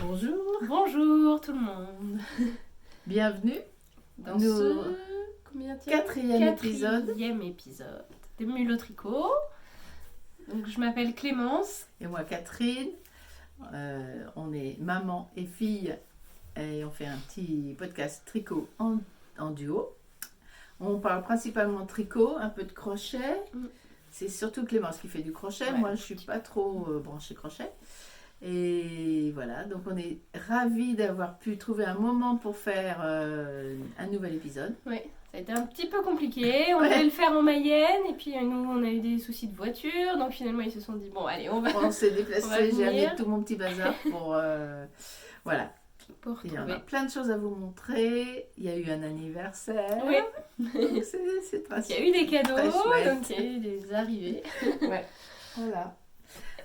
Bonjour, Bonjour tout le monde. bienvenue Dans Nous- ce quatrième épisode. Quatrième épisode de Mulot Tricot. Donc je m'appelle Clémence. Et moi Catherine. On est maman et fille et on fait un petit podcast tricot en duo. On parle principalement de tricot, un peu de crochet. Mm. C'est surtout Clémence qui fait du crochet. Ouais. Moi je suis pas trop branchée crochet. Et voilà, donc on est ravis d'avoir pu trouver un moment pour faire un nouvel épisode. Oui, ça a été un petit peu compliqué. On voulait le faire en Mayenne et puis nous on a eu des soucis de voiture. Donc finalement ils se sont dit bon allez on va On s'est On va déplacé, j'ai amené venir. tout mon petit bazar pour... voilà. pour Il y en a retrouver. plein de choses à vous montrer. Il y a eu un anniversaire. Oui, Donc c'est très il y a eu des cadeaux, Très chouette. donc il y a eu des arrivées. Ouais. Voilà.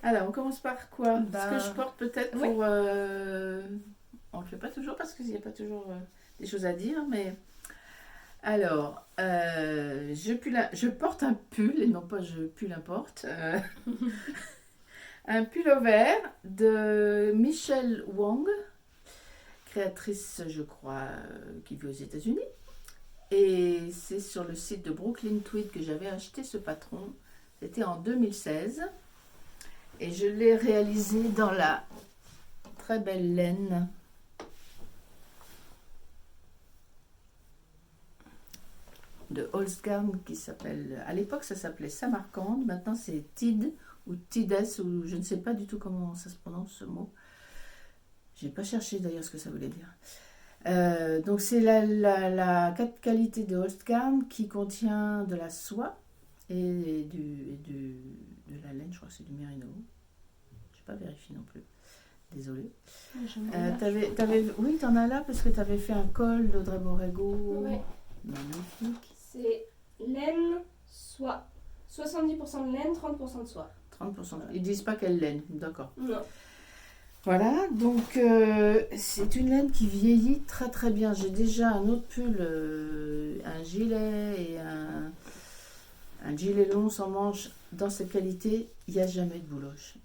Alors, on commence par quoi Ce que je porte peut-être ouais. pour... on ne le fait pas toujours parce qu'il n'y a pas toujours des choses à dire, mais... Alors, je porte un pull, et non pas je pull importe. Un pull vert de Michelle Wong, créatrice, je crois, qui vit aux États-Unis. Et c'est sur le site de Brooklyn Tweed que j'avais acheté ce patron. C'était en 2016. Et je l'ai réalisé dans la très belle laine de Holzgarn qui s'appelle... À l'époque, ça s'appelait Samarcande. Maintenant, c'est Tid ou Tides ou je ne sais pas du tout comment ça se prononce ce mot. J'ai pas cherché d'ailleurs ce que ça voulait dire. Donc c'est la qualité de Holzgarn qui contient de la soie et de la laine, je crois que c'est du mérino. Je n'ai pas vérifié non plus. Désolée. Oui, t'en as là parce que tu avais fait un col d'Audrey Borrego. Ouais. Magnifique. C'est laine, soie. 70% de laine, 30% de soie. 30%. Ils disent pas quelle laine, d'accord. Non. Voilà, donc c'est une laine qui vieillit très très bien. J'ai déjà un autre pull, un gilet et un gilet long sans manches dans cette qualité. Il n'y a jamais de bouloche.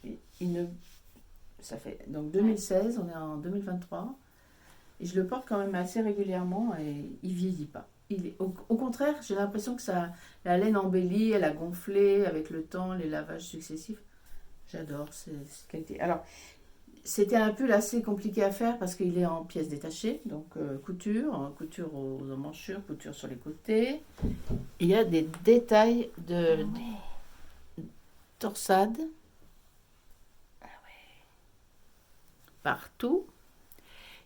Ça fait donc 2016, on est en 2023 et je le porte quand même assez régulièrement et il vieillit pas. Au contraire, j'ai l'impression que la laine embellie, elle a gonflé avec le temps, les lavages successifs. J'adore cette qualité. Alors, c'était un pull assez compliqué à faire parce qu'il est en pièces détachées, donc couture aux emmanchures, couture sur les côtés. Il y a des détails de torsade partout.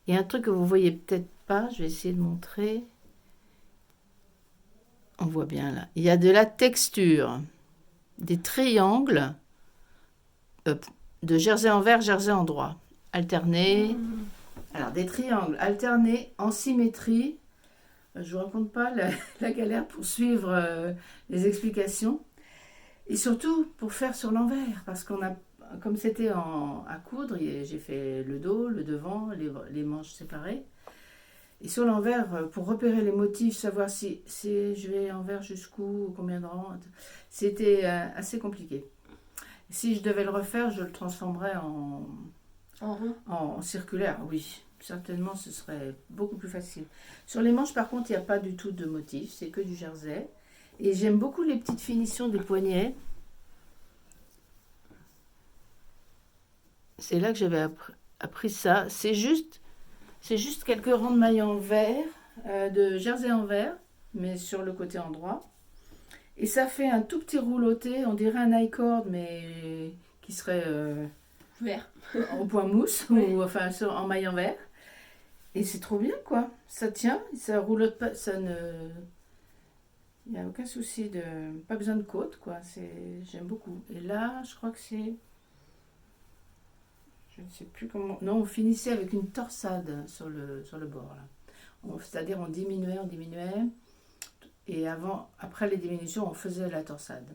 Il y a un truc que vous voyez peut-être pas, je vais essayer de montrer. On voit bien là. Il y a de la texture, des triangles de jersey envers, jersey endroit, alternés. Alors des triangles alternés en symétrie. Je vous raconte pas la galère pour suivre les explications. Et surtout pour faire sur l'envers, parce comme c'était à coudre, j'ai fait le dos, le devant, les manches séparées. Et sur l'envers, pour repérer les motifs, savoir si je vais envers jusqu'où, combien de rangs, c'était assez compliqué. Si je devais le refaire, je le transformerais En rond. en circulaire, oui. Certainement, ce serait beaucoup plus facile. Sur les manches, par contre, il n'y a pas du tout de motif, c'est que du jersey. Et j'aime beaucoup les petites finitions des poignets. C'est là que j'avais appris ça. C'est juste quelques rangs de mailles en vert, de jersey en vert, mais sur le côté endroit. Et ça fait un tout petit rouloté, on dirait un I-cord, mais qui serait Vert. au point mousse, Ouais. ou enfin en maille en vert. Et c'est trop bien, quoi. Ça tient, ça roulote pas, il n'y a aucun souci pas besoin de côte, quoi. J'aime beaucoup. Et là, je crois que c'est... Je ne sais plus comment... Non, on finissait avec une torsade sur le bord, là. C'est-à-dire on diminuait. Et après les diminutions, on faisait la torsade.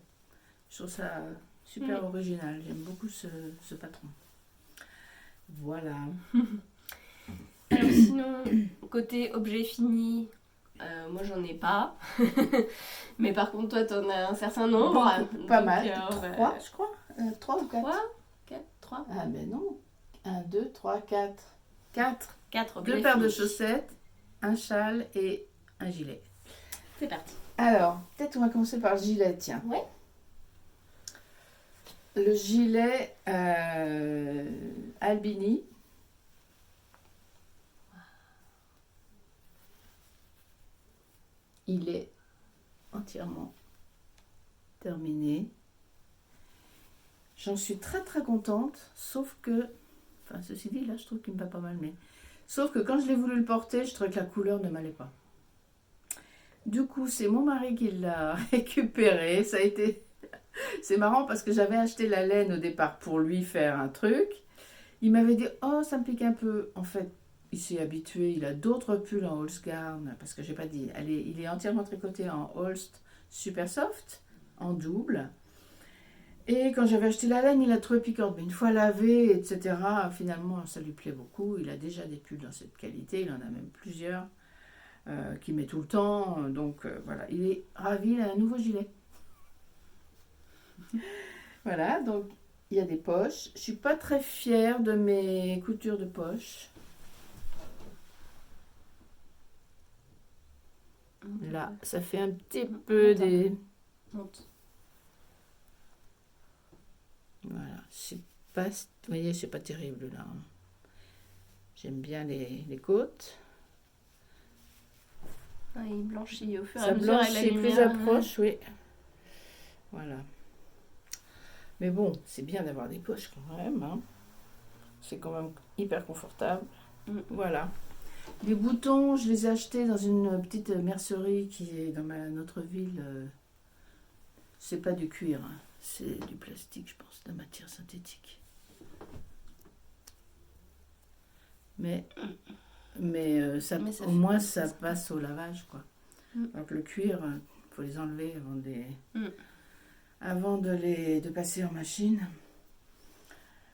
Je trouve ça super original. J'aime beaucoup ce patron. Voilà. Alors sinon, côté objet fini, moi j'en ai pas. Mais par contre toi t'en as un certain nombre. Beaucoup, pas Donc, mal. bah, 3, je crois. 3 ou 4. 3 4 3 Ah, ben non. 1, 2, 3, 4. 4. 4 2 objets paires de finis. chaussettes, un châle et un gilet. C'est parti. Alors, peut-être on va commencer par le gilet, tiens. Ouais. Le gilet Albini. Il est entièrement terminé. J'en suis très très contente, sauf que, enfin ceci dit, là je trouve qu'il me va pas mal, mais sauf que quand je l'ai voulu le porter, je trouvais que la couleur ne m'allait pas. Du coup, c'est mon mari qui l'a récupéré. Ça a été, c'est marrant parce que j'avais acheté la laine au départ pour lui faire un truc. Il m'avait dit, oh ça me pique un peu. En fait, il s'est habitué. Il a d'autres pulls en Holzgarn parce que j'ai pas dit. Il est entièrement tricoté en Holst Super Soft en double. Et quand j'avais acheté la laine, il a trouvé piquante. Mais une fois lavé, etc., finalement, ça lui plaît beaucoup. Il a déjà des pulls dans cette qualité. Il en a même plusieurs qu'il met tout le temps. Donc voilà, il est ravi. Il a un nouveau gilet. Voilà, donc il y a des poches. Je suis pas très fière de mes coutures de poche. Là, ça fait un petit peu des... Monte. Voilà, c'est pas, vous voyez, c'est pas terrible là. J'aime bien les côtes. Ah, il blanchit au fur et Ça à mesure avec la blanchit plus lumière. approche, oui. Voilà. Mais bon, c'est bien d'avoir des poches quand même. Hein. C'est quand même hyper confortable. Voilà. Les boutons, je les ai achetés dans une petite mercerie qui est dans notre ville. C'est pas du cuir, hein. C'est du plastique, je pense, de matière synthétique. Mais ça, Mais ça au fait moins, pas ça ça. passe au lavage, quoi. Donc le cuir, il faut les enlever avant de passer en machine.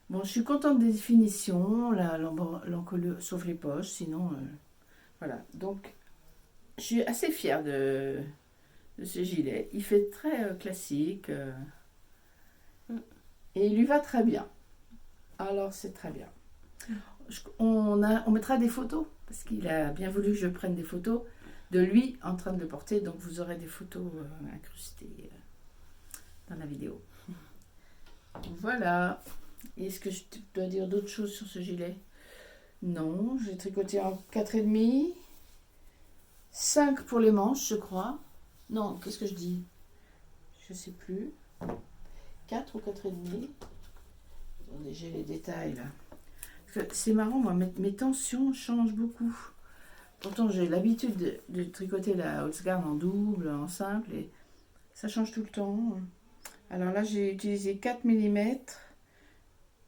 Bon, je suis contente des finitions, l'encolure, sauf les poches, sinon, voilà. Donc, je suis assez fière de ce gilet. Il fait très classique et il lui va très bien. Alors, c'est très bien. On mettra des photos parce qu'il a bien voulu que je prenne des photos de lui en train de le porter. Donc, vous aurez des photos incrustées dans la vidéo. Voilà. Est-ce que je dois dire d'autres choses sur ce gilet? Non, j'ai tricoté en 4,5. 5 pour les manches, je crois. Non, qu'est-ce que je dis? Je sais plus. 4 ou 4,5. Attendez, j'ai les détails là. C'est marrant, moi, mes tensions changent beaucoup. Pourtant, j'ai l'habitude de tricoter la Holzgarn en double, en simple, et ça change tout le temps. Alors là, j'ai utilisé 4 mm.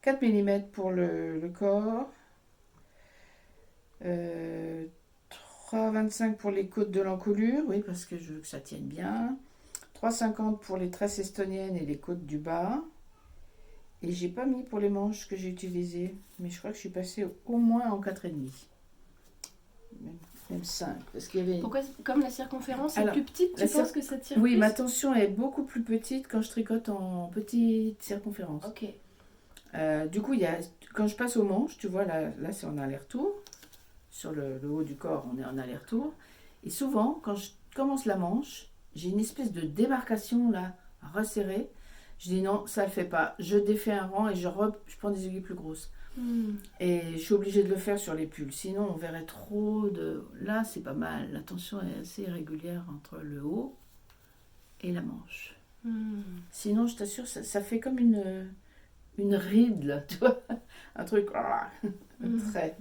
4 mm pour le corps. 3,25 pour les côtes de l'encolure, oui, parce que je veux que ça tienne bien. 3,50 pour les tresses estoniennes et les côtes du bas. Et j'ai pas mis pour les manches que j'ai utilisées, mais je crois que je suis passée au moins en 4,5. Même 5. Parce qu'il y avait... Pourquoi, comme la circonférence est Alors, plus petite, tu penses que ça tire Oui, plus? ma tension est beaucoup plus petite quand je tricote en petite circonférence. Ok. Du coup, quand je passe aux manches, tu vois, là c'est en aller-retour. Sur le haut du corps, on est en aller-retour. Et souvent, quand je commence la manche, j'ai une espèce de démarcation là, resserrée. Je dis non, ça ne le fait pas. Je défais un rang et je prends des aiguilles plus grosses. Et je suis obligée de le faire sur les pulls. Sinon, on verrait trop de... Là, c'est pas mal. La tension est assez régulière entre le haut et la manche. Sinon, je t'assure, ça fait comme une ride, là, tu vois. Un truc... un trait.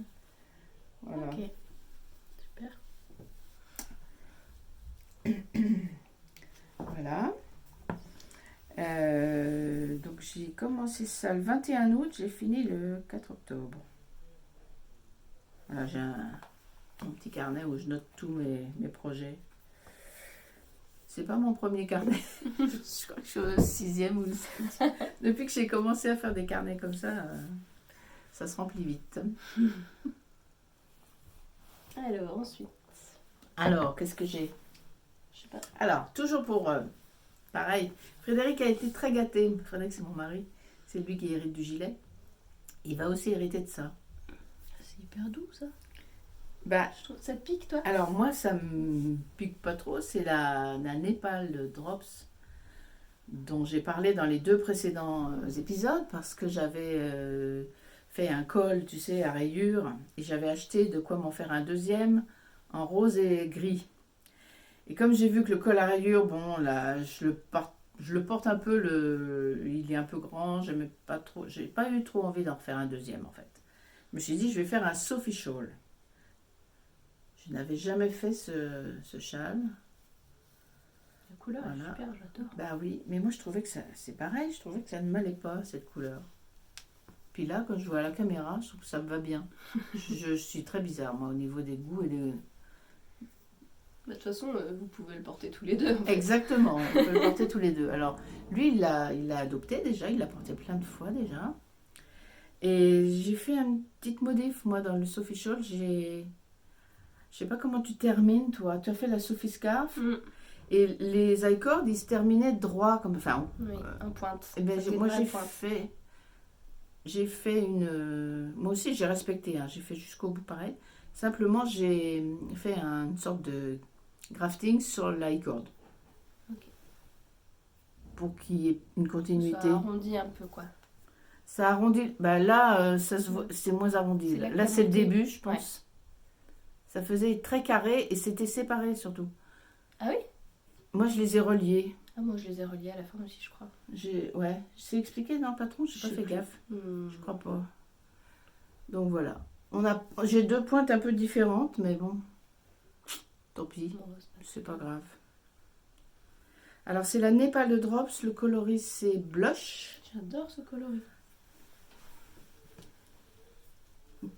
Voilà. Ok. Super. Voilà. Donc j'ai commencé ça le 21 août, j'ai fini le 4 octobre. Voilà, j'ai un petit carnet où je note tous mes projets. C'est pas mon premier carnet. Je crois que je suis au 6e ou le 7e. Depuis que j'ai commencé à faire des carnets comme ça se remplit vite. Alors, ensuite. Alors, qu'est-ce que j'ai? Je sais pas. Alors, toujours pour... pareil, Frédéric a été très gâté. Frédéric, c'est mon mari. C'est lui qui hérite du gilet. Il va aussi hériter de ça. C'est hyper doux ça. Bah, Je trouve ça te pique toi. alors moi, ça me pique pas trop. C'est la Népal Drops dont j'ai parlé dans les 2 précédents épisodes parce que j'avais fait un col, tu sais, à rayures et j'avais acheté de quoi m'en faire un deuxième en rose et gris. Et comme j'ai vu que le col à rayures, bon, là, je le porte un peu, il est un peu grand, j'aimais pas trop, j'ai pas eu trop envie d'en refaire un deuxième en fait. Je me suis dit, je vais faire un Sophie Shawl. Je n'avais jamais fait ce châle. La couleur est Voilà. super, j'adore. Bah oui, mais moi je trouvais que c'est pareil, je trouvais que ça ne m'allait pas cette couleur. Puis là, quand je vois à la caméra, je trouve que ça me va bien. Je suis très bizarre, moi, au niveau des goûts et des... Bah, de toute façon, vous pouvez le porter tous les deux. En fait. Exactement, on peut le porter tous les deux. Alors, lui, il l'a adopté déjà, il l'a porté plein de fois déjà. Et j'ai fait une petite modif, moi, dans le Sophie Shawl. Je sais pas comment tu termines, toi. Tu as fait la Sophie Scarf. Mm. Et les I-cords, ils se terminaient droit, comme... Enfin, Oui, en pointe. eh ben, Ça fait moi, une vraie pointe. j'ai fait une... Moi aussi, j'ai respecté, hein, j'ai fait jusqu'au bout pareil. Simplement, j'ai fait une sorte de grafting sur l'i-cord. Ok. Pour qu'il y ait une continuité. Ça arrondit un peu quoi. Ça arrondit. Bah là, ça se voit, c'est moins arrondi. C'est là que Là, t'as c'est le monté. début, je pense. Ça faisait très carré et c'était séparé surtout. Ah oui. Moi, je les ai reliés. Ah moi je les ai reliés à la fin aussi je crois. Ouais, c'est expliqué dans le patron, j'ai pas Je sais fait plus. gaffe. Hmm. Je crois pas. Donc voilà. J'ai 2 pointes un peu différentes, mais bon, tant pis, Bon, c'est pas- c'est pas grave. Alors c'est la Népal de Drops, le coloris c'est Blush. J'adore ce coloris.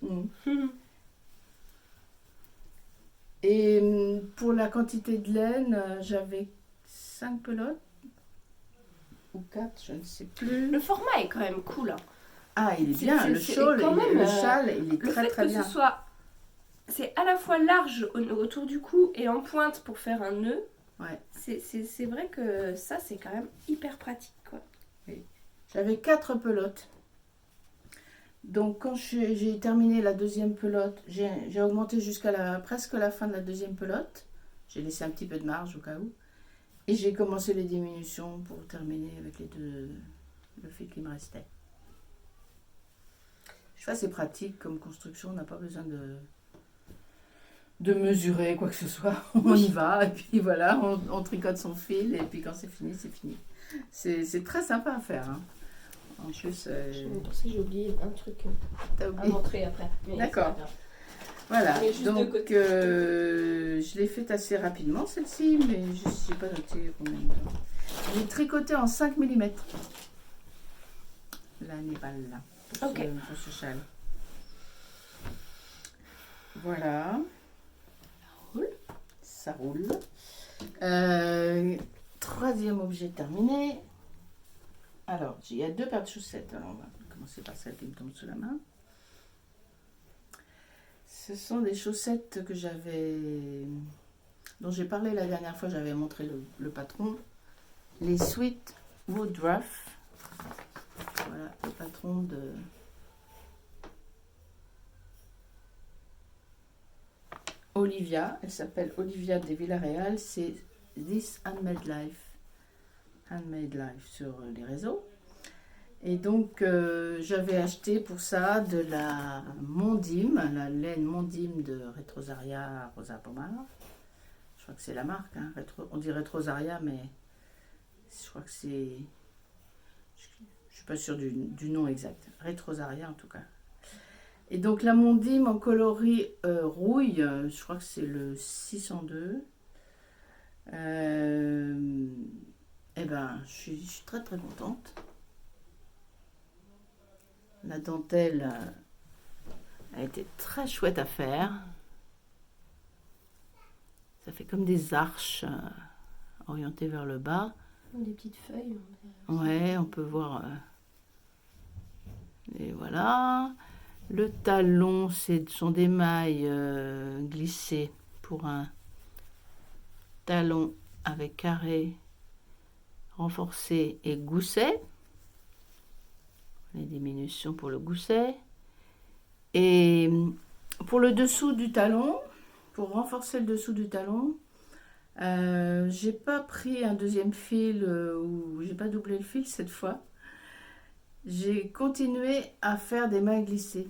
Mhm. Et pour la quantité de laine, j'avais 5 pelotes ou 4, je ne sais plus. Le format est quand même cool. Hein. Ah, il est bien, C'est- le c'est shawl, quand même, le châle, il est Le très fait très que bien. ce soit... C'est à la fois large autour du cou et en pointe pour faire un nœud. Ouais. C'est vrai que ça c'est quand même hyper pratique quoi. J'avais 4 pelotes. Donc quand j'ai terminé la deuxième pelote, j'ai augmenté jusqu'à presque la fin de la deuxième pelote. J'ai laissé un petit peu de marge au cas où. Et j'ai commencé les diminutions pour terminer avec le fil qui me restait. Ça c'est pratique comme construction, on n'a pas besoin de mesurer quoi que ce soit. On y va et puis voilà, on tricote son fil et puis quand c'est fini, c'est fini. C'est très sympa à faire. Hein. En plus, Je pensais que j'ai oublié un truc t'as à oublié. montrer après. Mais D'accord. c'est pas grave. Voilà, Mais juste de donc côté. je l'ai faite assez rapidement celle-ci, mais je ne sais pas noté combien de temps. J'ai tricoté en 5 mm. La Népal là, Ok. pour ce châle. Voilà. Roule. Ça roule. Troisième objet terminé. Alors, il y a 2 paires de chaussettes. Alors, on va commencer par celle qui me tombe sous la main. Ce sont des chaussettes que dont j'ai parlé la dernière fois, j'avais montré le patron. Les Sweet Woodruff. Voilà, le patron de... Olivia. Elle s'appelle Olivia de Villarreal. C'est This Handmade Life. Handmade Life sur les réseaux. Et donc, j'avais acheté pour ça de la Mondim, la laine Mondim de Retrosaria Rosa Pomar. Je crois que c'est la marque, hein, on dit Retrosaria, mais je crois que c'est... Je suis pas sûre du nom exact. Retrosaria en tout cas. Et donc la Mondim en coloris rouille, je crois que c'est le 602. Eh ben, je suis très très contente. La dentelle a été très chouette à faire. Ça fait comme des arches orientées vers le bas. Des petites feuilles. Ouais, on peut voir. Et voilà. Le talon, sont des mailles glissées pour un talon avec carré renforcé et gousset. Les diminutions pour le gousset. Et pour le dessous du talon, pour renforcer le dessous du talon, j'ai pas pris un deuxième fil ou j'ai pas doublé le fil cette fois. J'ai continué à faire des mailles glissées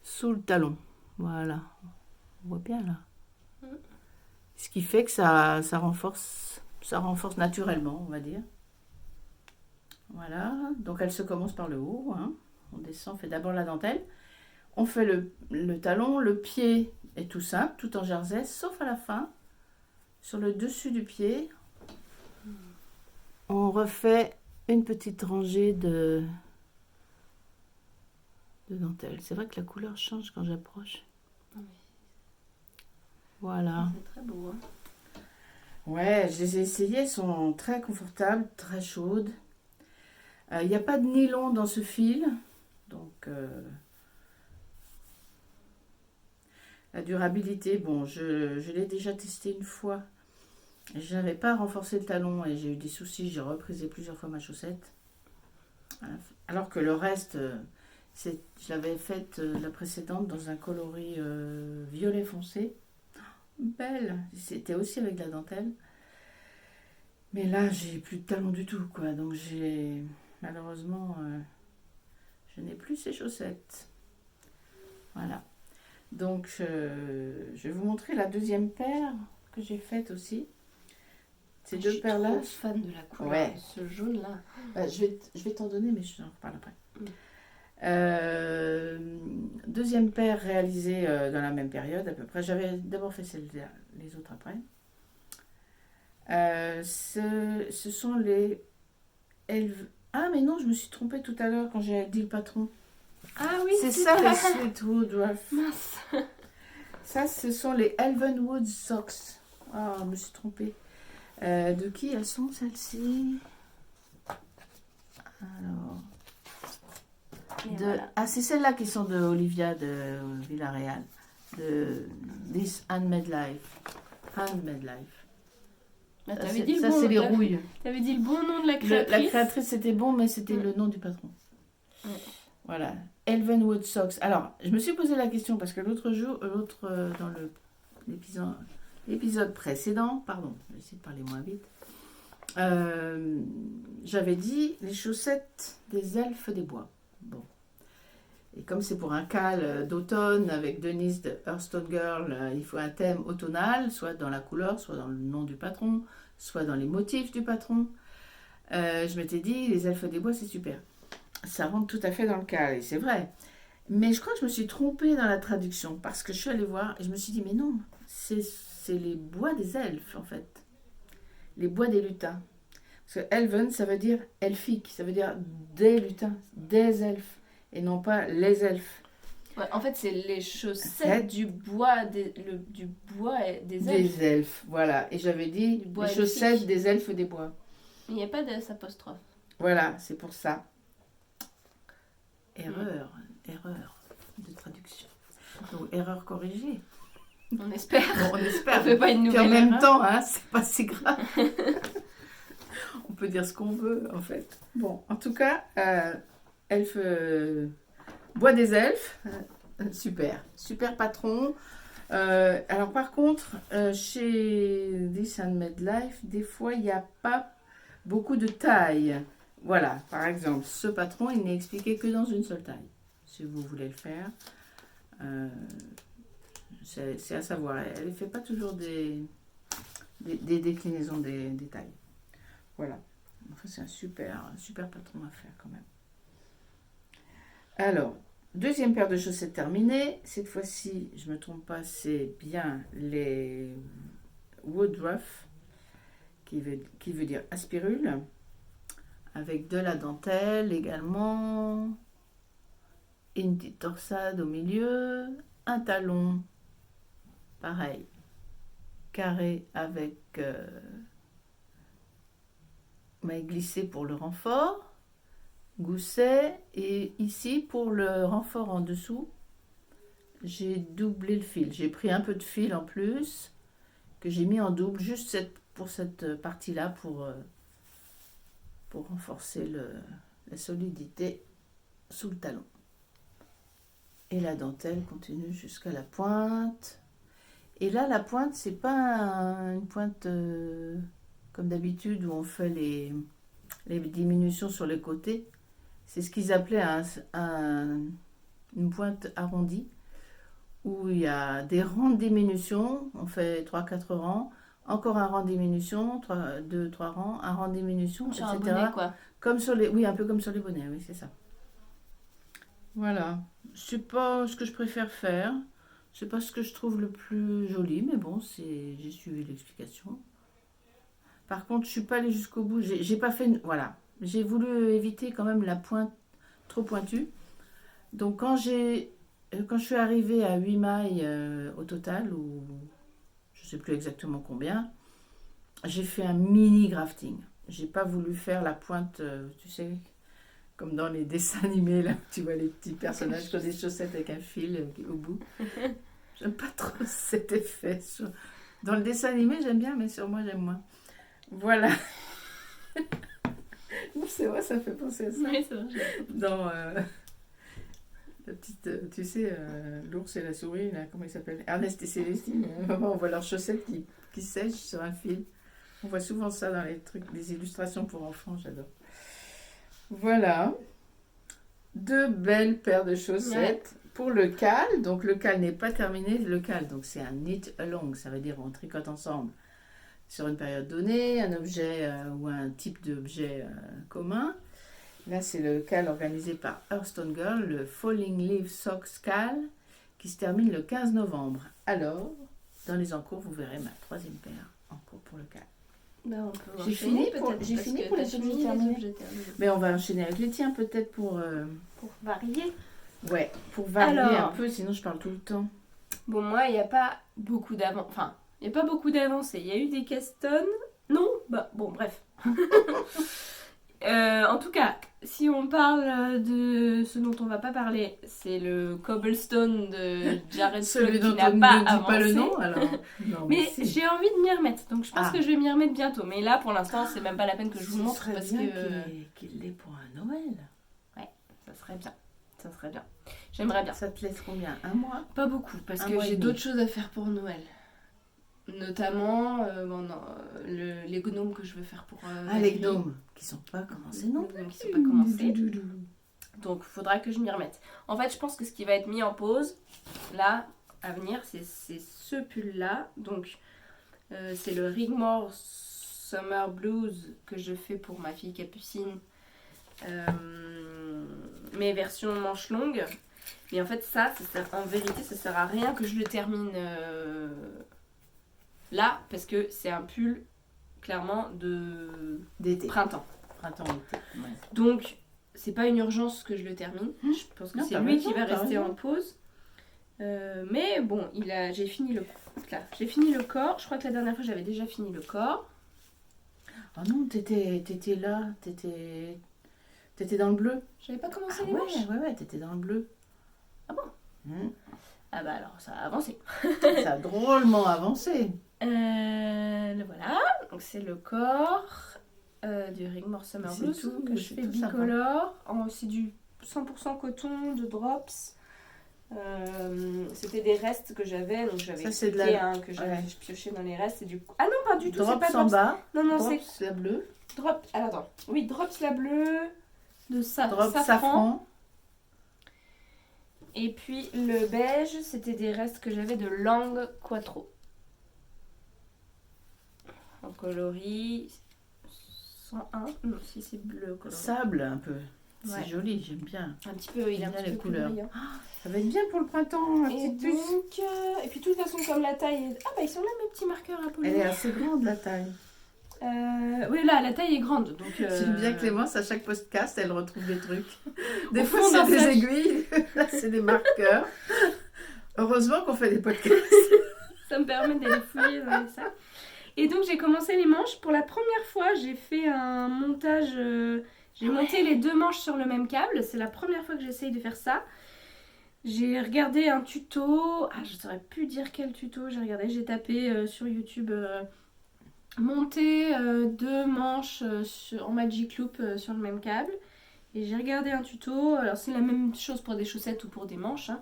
sous le talon. Voilà, on voit bien là. Ce qui fait que ça renforce naturellement, on va dire. Voilà, donc elle se commence par le haut, hein. On descend, on fait d'abord la dentelle. On fait le talon, le pied est tout simple, tout en jersey, sauf à la fin, sur le dessus du pied, on refait une petite rangée de dentelle. C'est vrai que la couleur change quand j'approche. Voilà. C'est très beau. Hein. Ouais, je les ai essayées, elles sont très confortables, très chaudes. Il n'y a pas de nylon dans ce fil, donc la durabilité, bon, je l'ai déjà testé une fois. Je n'avais pas renforcé le talon et j'ai eu des soucis, j'ai reprisé plusieurs fois ma chaussette. Alors que le reste, je l'avais faite la précédente dans un coloris violet foncé. Belle, c'était aussi avec de la dentelle. Mais là, j'ai plus de talon du tout, quoi. Donc malheureusement, je n'ai plus ces chaussettes. Voilà. Donc, je vais vous montrer la deuxième paire que j'ai faite aussi. Ces deux paires-là. Je suis trop fan de la couleur, ouais. Ce jaune-là. Je vais t'en donner, mais je t'en reparle après. Deuxième paire réalisée dans la même période à peu près. J'avais d'abord fait les autres après. Ce sont les... Ah mais non, je me suis trompée tout à l'heure quand j'ai dit le patron. Ah oui, c'est ça les Sweetwood Ruff. Mince. Ça, ce sont les Elvenwood Socks. Ah, je me suis trompée. De qui elles sont celles-ci? Alors... Voilà. Ah, c'est celles-là qui sont de Olivia de Villarreal. De This Handmade Life. Handmade Life. Bah, Ça, c'est les rouilles. T'avais dit le bon nom de la créatrice. La créatrice, c'était bon, mais c'était le nom du patron. Ouais. Voilà. Elvenwood Socks. Alors, je me suis posé la question parce que l'autre jour, dans l'épisode précédent, pardon, je vais essayer de parler moins vite, j'avais dit les chaussettes des elfes des bois. Bon. Et comme c'est pour un cal d'automne avec Denise de Hearthstone Girl, il faut un thème automnal, soit dans la couleur, soit dans le nom du patron, soit dans les motifs du patron. Je m'étais dit, les elfes des bois, c'est super. Ça rentre tout à fait dans le cal, et c'est vrai. Mais je crois que je me suis trompée dans la traduction, parce que je suis allée voir, et je me suis dit, mais non, c'est les bois des elfes, en fait. Les bois des lutins. Parce que elven, ça veut dire elfique, ça veut dire des lutins, des elfes. Et non pas les elfes. Ouais, en fait, c'est les chaussettes du bois des elfes. Des elfes, voilà. Et j'avais dit les chaussettes des elfes des bois. Il n'y a pas d'apostrophe. Voilà, c'est pour ça. Erreur de traduction. Donc, erreur corrigée. On espère. Bon, on espère. On fait pas une nouvelle en même erreur. temps, hein, c'est pas si grave. On peut dire ce qu'on veut, en fait. Bon, en tout cas... Elfe, bois des elfes, super patron. Alors par contre, chez This Handmade Life, des fois il n'y a pas beaucoup de taille. Voilà, par exemple, ce patron, il n'est expliqué que dans une seule taille. Si vous voulez le faire, c'est à savoir. Elle ne fait pas toujours des déclinaisons des tailles. Voilà. Enfin, c'est un super patron à faire quand même. Alors, deuxième paire de chaussettes terminée. Cette fois-ci, je ne me trompe pas, c'est bien les Woodruff, qui veut dire aspirule, avec de la dentelle également, une petite torsade au milieu, un talon, pareil, carré avec maille glissée pour le renfort, gousset, et ici pour le renfort en dessous j'ai doublé le fil, j'ai pris un peu de fil en plus que j'ai mis en double juste pour cette partie là pour renforcer la solidité sous le talon. Et la dentelle continue jusqu'à la pointe. Et là, la pointe, c'est pas une pointe comme d'habitude où on fait les diminutions sur les côtés. C'est ce qu'ils appelaient une pointe arrondie, où il y a des rangs de diminution. On fait 3-4 rangs, encore un rang de diminution, 2-3 rangs, un rang de diminution, Sur un etc. bonnet, quoi. Comme sur oui, un peu comme sur les bonnets, oui, c'est ça. Voilà. C'est pas ce que je préfère faire. C'est pas ce que je trouve le plus joli, mais bon, j'ai suivi l'explication. Par contre, je suis pas allée jusqu'au bout. J'ai pas fait. Voilà. J'ai voulu éviter quand même la pointe trop pointue. Donc quand je suis arrivée à 8 mailles au total, ou je sais plus exactement combien, j'ai fait un mini grafting. J'ai pas voulu faire la pointe, tu sais, comme dans les dessins animés, là, tu vois les petits personnages qui ont des chaussettes avec un fil au bout. J'aime pas trop cet effet. Dans le dessin animé, j'aime bien, mais sur moi, j'aime moins. Voilà. C'est vrai, ça me fait penser à ça. Oui, c'est vrai. Dans la petite, tu sais, l'ours et la souris, là, comment ils s'appellent? Ernest et Célestine. On voit leurs chaussettes qui sèchent sur un fil. On voit souvent ça dans les trucs, les illustrations pour enfants, j'adore. Voilà. 2 belles paires de chaussettes. Pour le cal, donc le cal n'est pas terminé. Le cal, donc c'est un knit along, ça veut dire on tricote ensemble sur une période donnée, un objet ou un type d'objet commun. Là, c'est le cal organisé par Hearthstone Girl, le Falling Leaf Socks Cal, qui se termine le 15 novembre. Alors, dans les encours, vous verrez ma 3e paire en cours pour le cal. Bah, on peut J'ai fini pour les objets terminés. Mais on va enchaîner avec les tiens peut-être pour varier. Ouais, pour varier Alors, un peu, sinon je parle tout le temps. Bon, moi, il n'y a pas beaucoup d'avancées. Enfin, il n'y a pas beaucoup d'avancées. Il y a eu des castones. Non, bah, bon, bref. En tout cas, si on parle de ce dont on va pas parler, c'est le cobblestone de Jared Celui Flood dont qui n'a on pas ne dit avancé. pas le nom, alors. Non, Mais si. j'ai envie de m'y remettre, donc je pense Ah. que je vais m'y remettre bientôt. Mais là, pour l'instant, c'est même pas la peine que je vous montre serait parce bien que qu'il l'ait pour un Noël. ça serait bien. Ça serait bien. J'aimerais bien. Ça te laisse combien? Un mois? Pas beaucoup, parce Un que mois et j'ai demi. d'autres choses à faire pour Noël. Notamment les gnomes que je veux faire pour Les Valérie. gnomes qui sont pas commencés, non? Les gnomes qui sont pas commencés. Donc il faudra que je m'y remette. En fait, je pense que ce qui va être mis en pause, là, à venir, c'est ce pull-là. Donc c'est le Rigmore Summer Blues que je fais pour ma fille Capucine. Mes versions manches longues. Mais en fait, en vérité, ça sert à rien que je le termine là, parce que c'est un pull clairement D'été. printemps. Printemps-été. Ouais. Donc, c'est pas une urgence que je le termine. Je pense que Non, c'est t'as lui raison, qui va t'as rester raison. en pause. Mais bon, j'ai fini j'ai fini le corps. Je crois que la dernière fois, j'avais déjà fini le corps. Oh non, t'étais là, t'étais dans le bleu. J'avais pas commencé Ah les manches. ouais, t'étais dans le bleu. Ah bon? Ah bah alors, ça a avancé. Ça a drôlement avancé. Le voilà. Donc, c'est le corps du Rigmore Summer C'est Blues tout, que je c'est fais tout sympa. bicolore. C'est du 100% coton de drops. C'était des restes que j'avais, donc j'avais Ça, c'est de expliqué, la- que j'avais ouais. pioché dans les restes. Ah non, pas du tout, c'est Drops pas en drops. bas, Non, non, c'est drops la bleue, drop. Alors, attends. Oui, drops la bleue, de drops safran. safran. Et puis le beige, c'était des restes que j'avais de Langue Quattro. En coloris 101. Non, si c'est bleu coloris. Sable un peu. Ouais. C'est joli, j'aime bien. Un petit peu, il est un J'aime bien petit les peu plus couleurs. brillant. Ça va être bien pour le printemps, la Et petite puce. donc, et puis de toute façon, comme la taille est... Ah bah ils sont là mes petits marqueurs à Elle est assez grande la taille. Oui, là, la taille est grande. Donc, J'aime bien Clémence, à chaque podcast, elle retrouve des trucs. Des Au fois, fond d'un c'est des sac. aiguilles, là, c'est des marqueurs. Heureusement qu'on fait des podcasts. Ça me permet d'aller fouiller dans les sacs. Et donc j'ai commencé les manches. Pour la première fois, j'ai fait un montage. J'ai monté les 2 manches sur le même câble. C'est la première fois que j'essaye de faire ça. J'ai regardé un tuto. Ah, je saurais plus dire quel tuto j'ai regardé. J'ai tapé sur YouTube monter 2 manches en Magic Loop sur le même câble. Et j'ai regardé un tuto. Alors c'est la même chose pour des chaussettes ou pour des manches. Hein.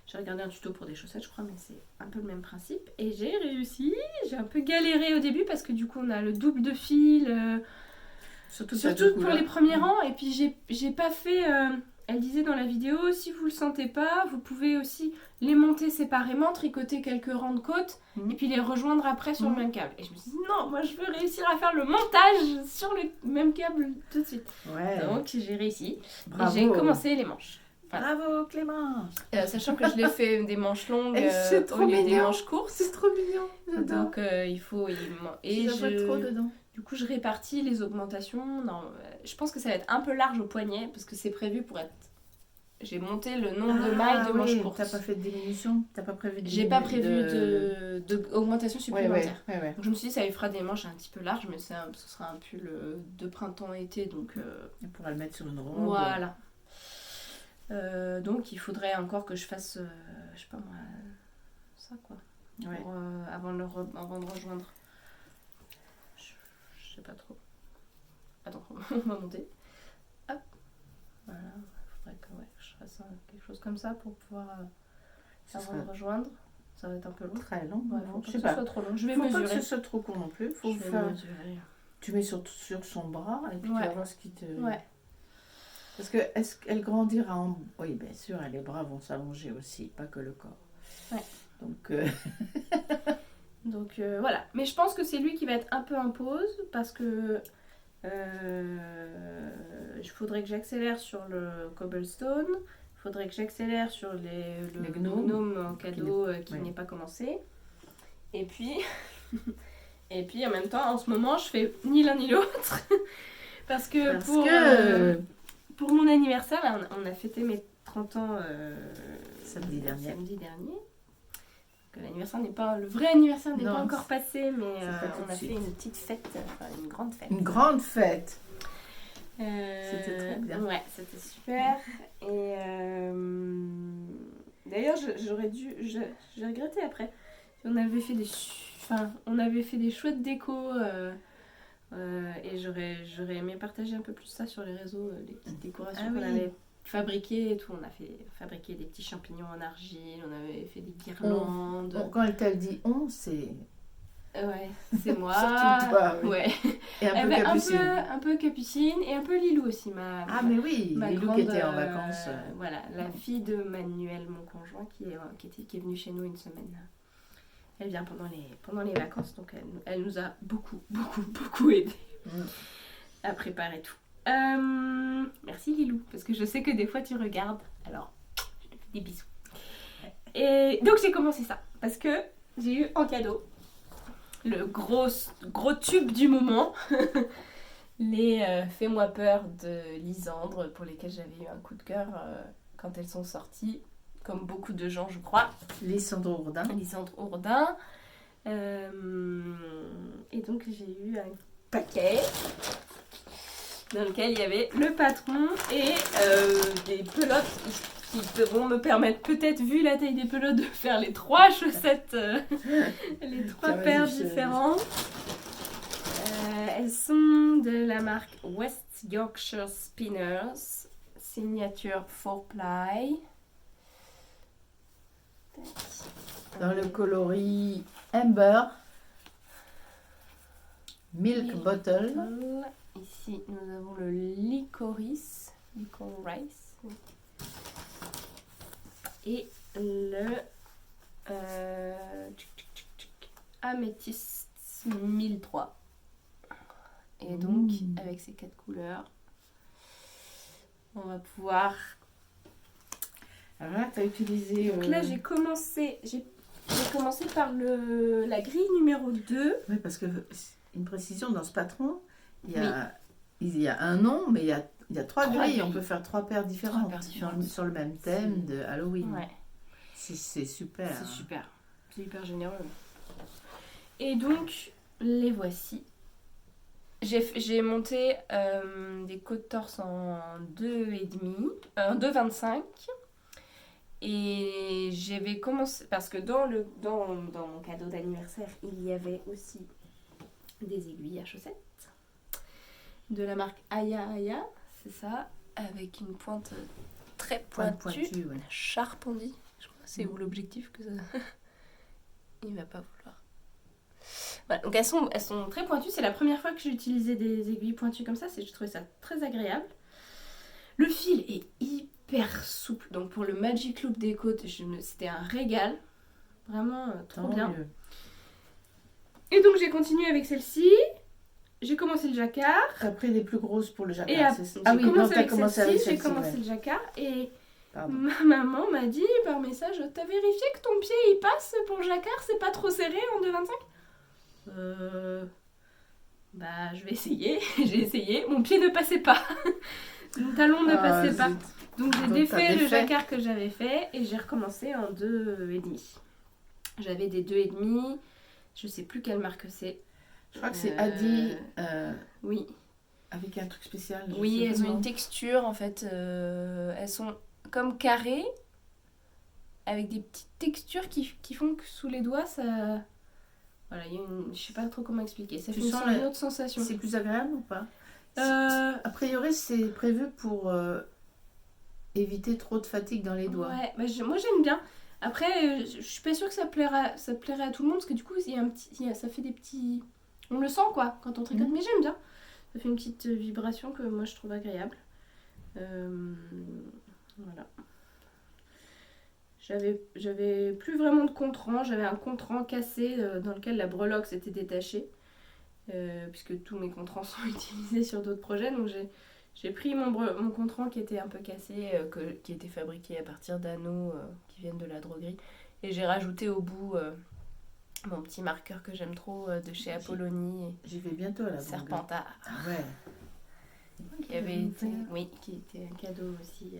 J'ai regardé un tuto pour des chaussettes, je crois, mais c'est un peu le même principe. Et j'ai réussi. J'ai un peu galéré au début parce que du coup, on a le double de fil, Surtout pour les premiers rangs. Et puis, j'ai pas fait. Elle disait dans la vidéo, si vous le sentez pas, vous pouvez aussi les monter séparément, tricoter quelques rangs de côte et puis les rejoindre après sur le même câble. Et je me suis dit, non, moi je veux réussir à faire le montage sur le même câble tout de suite. Ouais. Donc j'ai réussi. Bravo. Et j'ai commencé les manches. Voilà. Bravo Clémence. Sachant que je l'ai fait des manches longues c'est trop au lieu des mignon. manches courtes. C'est trop mignon. J'adore. Donc il faut... Et je trop dedans. Du coup, je répartis les augmentations. Non, je pense que ça va être un peu large au poignet parce que c'est prévu pour être. J'ai monté le nombre de mailles de manches courtes. T'as pas fait de diminution? T'as pas prévu de J'ai pas prévu d'augmentation supplémentaire. Ouais. Donc je me suis dit, ça lui fera des manches un petit peu larges, mais ce sera un pull de printemps-été. Donc, on pourra le mettre sur une robe. Voilà. Donc il faudrait encore que je fasse, je sais pas moi, ça quoi. Ouais. Pour, avant de rejoindre. Je sais pas trop. Attends, on va monter. Hop. Voilà. Il faudrait que je fasse quelque chose comme ça pour pouvoir avant de rejoindre. Ça va être un peu long. Très long. Ouais, faut pas que ce soit trop long. Je vais mesurer. Faut pas que ce soit trop court non plus. Faut faire. Tu mets sur son bras et puis tu vas voir ce qui te. Ouais. Parce que est-ce qu'elle grandira en. Oui, bien sûr, les bras vont s'allonger aussi, pas que le corps. Ouais. Donc. Donc voilà. Mais je pense que c'est lui qui va être un peu en pause parce que il faudrait que j'accélère sur le cobblestone. Il faudrait que j'accélère sur le gnome en cadeau qui n'est pas commencé. Et puis en même temps, en ce moment, je fais ni l'un ni l'autre. parce que pour mon anniversaire, là, on a fêté mes 30 ans samedi dernier. Le vrai anniversaire n'est pas encore passé, mais on a fait une petite fête, une grande fête. Une grande fête. C'était très bien. Ouais, c'était super. Et d'ailleurs, j'ai regretté après. On avait fait des chouettes décos et j'aurais aimé partager un peu plus ça sur les réseaux, les petites décorations qu'on avait fabriquées et tout. On a fait fabriquer des petits champignons en argile, on avait fait des guirlandes. Quand elle t'a dit on, c'est... Ouais, c'est moi. Surtout toi, oui. Ouais. Et un peu Capucine. Un peu Capucine et un peu Lilou aussi. Mais oui, Lilou qui était en vacances. Voilà, la fille de Manuel, mon conjoint, qui est venue chez nous une semaine. Elle vient pendant les vacances, donc elle nous a beaucoup aidé à préparer tout. Merci Lilou, parce que je sais que des fois tu regardes, alors je te fais des bisous. Et donc j'ai commencé ça, parce que j'ai eu en cadeau le gros tube du moment, les Fais-moi peur de Lisandre, pour lesquels j'avais eu un coup de cœur quand elles sont sorties, comme beaucoup de gens je crois. Lisandre Ourdin. Et donc j'ai eu un paquet dans lequel il y avait le patron et des pelotes qui vont me permettre peut-être, vu la taille des pelotes, de faire les 3 chaussettes, les 3 paires différentes. Elles sont de la marque West Yorkshire Spinners, signature 4ply. Dans le coloris Amber, Milk Bottle. Ici, nous avons le licorice. Et le améthyste 1003. Et donc, avec ces 4 couleurs, on va pouvoir... Alors là, tu as utilisé... Donc là, j'ai commencé par la grille numéro 2. Oui, parce que, une précision, dans ce patron, il y a un nom, mais il y a 3 grilles. On peut faire 3 paires différentes, sur le même thème de Halloween. Ouais. C'est super. C'est super. C'est hyper généreux. Et donc, les voici. J'ai monté des côtes torse en 2,5, 2,25. Et j'avais commencé, parce que dans mon cadeau d'anniversaire, il y avait aussi des aiguilles à chaussettes de la marque Aya, c'est ça, avec une pointe très pointue, Sharp on dit, je crois. C'est où l'objectif que ça... Il va pas vouloir. Voilà, donc elles sont très pointues. C'est la première fois que j'ai utilisé des aiguilles pointues comme ça. Je trouvais ça très agréable. Le fil est hyper souple. Donc pour le Magic Loop des côtes, c'était un régal. Vraiment trop bien. Mieux. Et donc j'ai continué avec celle-ci. J'ai commencé le jacquard. T'as pris les plus grosses pour le jacquard. Et Ah oui, non, t'as avec commencé avec celle-ci. J'ai celle-ci. commencé Ouais. le jacquard. Et Pardon. ma maman m'a dit par message, t'as vérifié que ton pied il passe pour le jacquard, c'est pas trop serré en 2,25 ? Bah je vais essayer. J'ai essayé. Mon pied ne passait pas. Mon talon ne passait pas. Donc j'ai défait le jacquard que j'avais fait et j'ai recommencé en 2,5. J'avais des 2,5. Je sais plus quelle marque c'est. Je crois que c'est Adi. Oui. Avec un truc spécial. Oui, elles ont une texture en fait. Elles sont comme carrées. Avec des petites textures qui font que sous les doigts ça. Voilà, je sais pas trop comment expliquer. Ça fait une autre sensation. C'est plus agréable ou pas? A priori, c'est prévu pour éviter trop de fatigue dans les doigts. Ouais, bah moi j'aime bien. Après, je suis pas sûre que ça plairait à tout le monde parce que du coup, ça fait des petits. On le sent quoi quand on tricote, mais j'aime bien. Ça fait une petite vibration que moi je trouve agréable. Voilà. J'avais plus vraiment de contre-rang. J'avais un contre-rang cassé dans lequel la breloque s'était détachée. Puisque tous mes contre-rangs sont utilisés sur d'autres projets. Donc j'ai pris mon contre-rang qui était un peu cassé, qui était fabriqué à partir d'anneaux qui viennent de la droguerie. Et j'ai rajouté au bout mon petit marqueur que j'aime trop de chez Apollonie. J'y vais bientôt à la Serpentard. Ah ouais. Qui était un cadeau aussi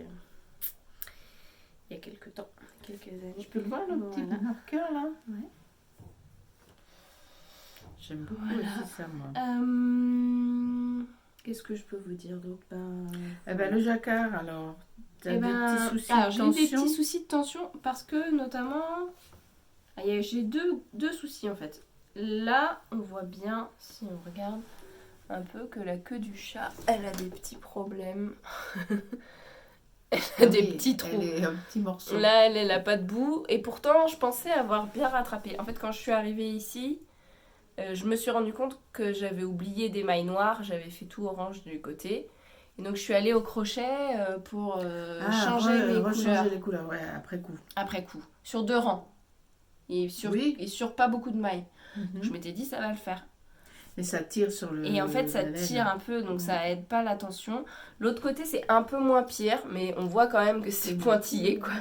il y a quelques temps, quelques années. Je peux le voir le petit marqueur là? Ouais. J'aime beaucoup aussi ça moi. Qu'est-ce que je peux vous dire d'autre? Le jacquard alors. T'as des petits soucis alors, de tension? j'ai eu des petits soucis de tension parce que notamment j'ai deux soucis en fait. Là, on voit bien, si on regarde un peu, que la queue du chat, elle a des petits problèmes. Elle a des petits trous. Elle est un petit morceau. Là, elle a pas de bout. Et pourtant, je pensais avoir bien rattrapé. En fait, quand je suis arrivée ici, je me suis rendu compte que j'avais oublié des mailles noires. J'avais fait tout orange du côté. Et donc, je suis allée au crochet pour changer les couleurs, ouais, après coup. Après coup. Sur 2 rangs. Et sur pas beaucoup de mailles. Je m'étais dit, ça va le faire. Mais ça tire sur le... Et en fait, ça tire un peu, donc ça aide pas la tension. L'autre côté, c'est un peu moins pire, mais on voit quand même que c'est pointillé, quoi.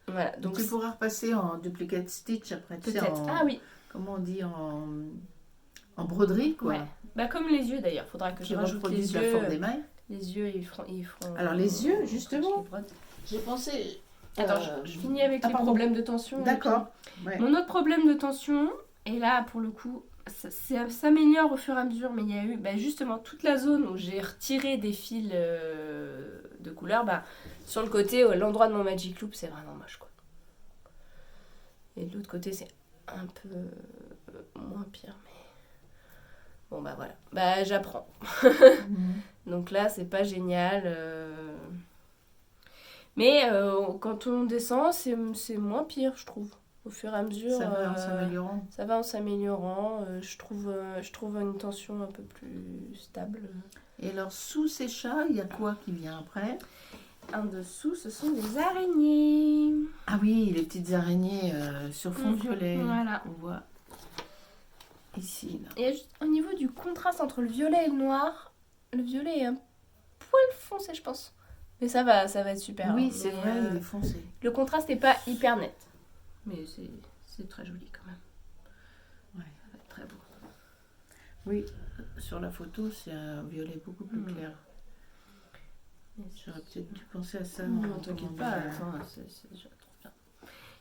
Voilà, donc tu pourras repasser en duplicate stitch après. Peut-être. Ah oui. Comment on dit, en broderie, quoi. Ouais. Bah comme les yeux d'ailleurs, faudra que je rajoute les yeux. La forme des mailles. Les yeux, ils feront. Alors les yeux, justement. J'ai pensé. Attends, je finis avec les problèmes de tension. D'accord. Ouais. Mon autre problème de tension, et là pour le coup, ça s'améliore au fur et à mesure, mais il y a eu justement toute la zone où j'ai retiré des fils de couleur. Sur le côté, l'endroit de mon Magic Loop, c'est vraiment moche, quoi. Et de l'autre côté, c'est un peu moins pire, mais bon voilà. J'apprends. Donc là, c'est pas génial. Mais quand on descend, c'est moins pire, je trouve. Au fur et à mesure, ça va en s'améliorant. Ça va en s'améliorant. Je trouve une tension un peu plus stable. Et alors, sous ces chats, il y a quoi qui vient après? En dessous, ce sont des araignées. Ah oui, les petites araignées sur fond violet. Voilà. On voit ici. Là. Et juste au niveau du contraste entre le violet et le noir, le violet est un poil foncé, je pense. Mais ça va être super. Oui, c'est vrai, il est foncé. Le contraste n'est pas hyper net. Mais c'est très joli quand même. Ouais. Ça va être très beau. Oui, sur la photo, c'est un violet beaucoup plus clair. J'aurais peut-être dû penser à ça. Non, t'inquiète pas, attends, c'est déjà trop bien.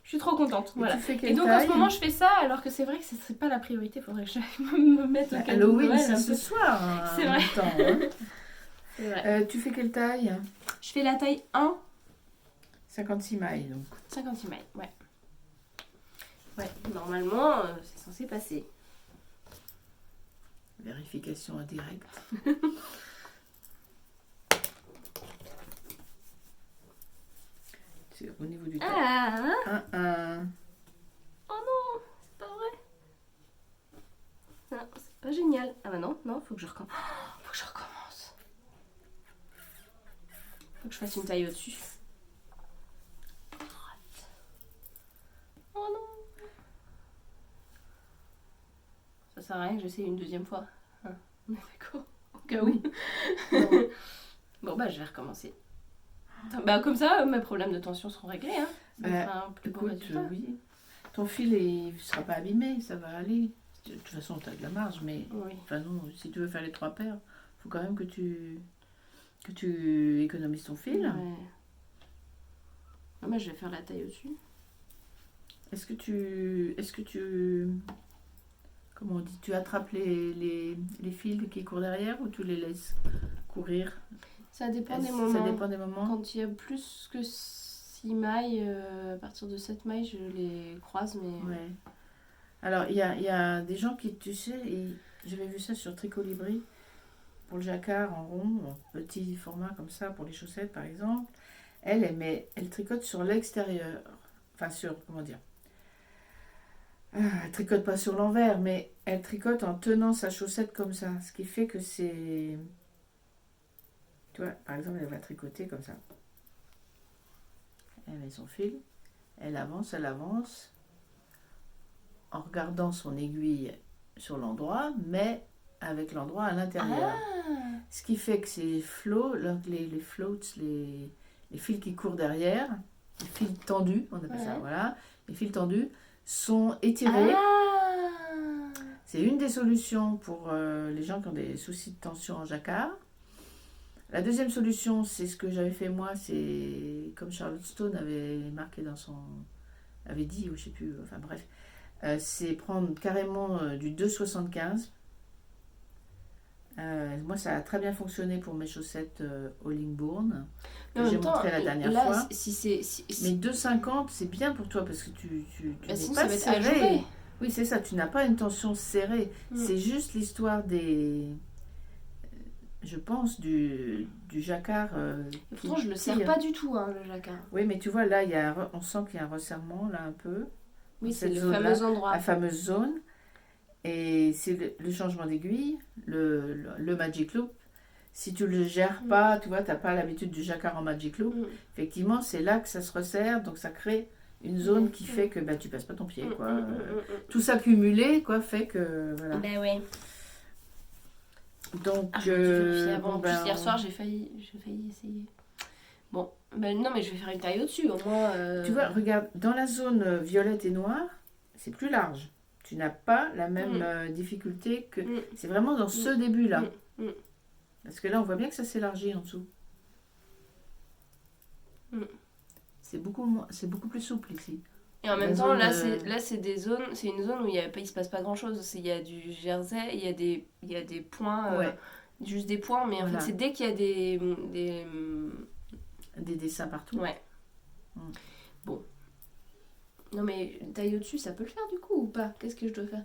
Je suis trop contente. Et voilà. Tu fais et donc taille? En ce moment, je fais ça, alors que c'est vrai que ce serait pas la priorité. Il faudrait que j'aille me mettre au cadeau de Halloween, Noël c'est un ce peu. soir. C'est vrai. C'est vrai. Tu fais quelle taille? Je fais la taille 1. 56 mailles, donc. 56 mailles, ouais. Ouais, normalement, c'est censé passer. Vérification indirecte. Faut que je recommence. Faut que je recommence. Faut que je fasse une taille au-dessus. Oh non. Ça sert à rien que j'essaye une deuxième fois. Hein, on est d'accord. Au cas où. Non. Bon bah je vais recommencer. Bah comme ça, mes problèmes de tension seront réglés. Hein. Ça me fera un plus beau Écoute, résultat. oui. Ton fil, il sera pas abîmé, ça va aller. De toute façon, tu as de la marge, mais Oui. enfin non, si tu veux faire les 3 paires, faut quand même que tu économises ton fil. Ouais. Ah bah je vais faire la taille au-dessus. Est-ce que tu, comment on dit, tu attrapes les fils qui courent derrière ou tu les laisses courir? Ça dépend des Ça moments. dépend des moments. Quand il y a plus que 6 mailles, à partir de 7 mailles, je les croise, mais... Ouais. Alors, il y a des gens qui, tu sais, j'avais vu ça sur Tricolibri, pour le jacquard en rond, en petit format comme ça, pour les chaussettes par exemple. Elle tricote sur l'extérieur. Enfin, comment dire. Elle tricote pas sur l'envers, mais elle tricote en tenant sa chaussette comme ça. Ce qui fait que c'est... Tu vois, par exemple, elle va tricoter comme ça. Elle met son fil, elle avance, en regardant son aiguille sur l'endroit, mais avec l'endroit à l'intérieur. Ah. Ce qui fait que ces flots, les floats, les fils qui courent derrière, les fils tendus, on appelle ça, voilà, les fils tendus sont étirés. Ah. C'est une des solutions pour les gens qui ont des soucis de tension en jacquard. La deuxième solution, c'est ce que j'avais fait moi, c'est comme Charlotte Stone avait marqué avait dit, ou je sais plus, enfin bref, c'est prendre carrément du 2,75. Moi, ça a très bien fonctionné pour mes chaussettes Hollingbourne, que j'ai montré la dernière fois. Mais 2,50, c'est bien pour toi parce que tu n'es sinon, pas ça va être serré. ajouré. Oui, c'est ça, tu n'as pas une tension serrée. C'est juste l'histoire je pense, du jacquard. Pourtant, je le serre pas du tout, hein, le jacquard. Oui, mais tu vois, là, on sent qu'il y a un resserrement, là, un peu. Oui, c'est le fameux endroit. La fameuse zone. Et c'est le changement d'aiguille, le Magic Loop. Si tu le gères pas, tu vois, tu n'as pas l'habitude du jacquard en Magic Loop, effectivement, c'est là que ça se resserre, donc ça crée une zone qui fait que tu passes pas ton pied, quoi. Tout ça cumulé, quoi, fait que... Voilà. Ben ouais. Donc, en plus, hier soir, j'ai failli essayer. Bon, ben non, mais je vais faire une taille au-dessus, au moins... Tu vois, regarde, dans la zone violette et noire, c'est plus large. Tu n'as pas la même difficulté que... C'est vraiment dans ce début-là. Parce que là, on voit bien que ça s'élargit en dessous. C'est beaucoup plus souple ici. Et en même temps, là, c'est des zones, c'est une zone où il se passe pas grand-chose. Il y a du jersey, il y a des points, juste des points, mais en fait, c'est dès qu'il y a des dessins partout. Ouais. Bon. Non, mais taille au-dessus, ça peut le faire du coup ou pas? Qu'est-ce que je dois faire?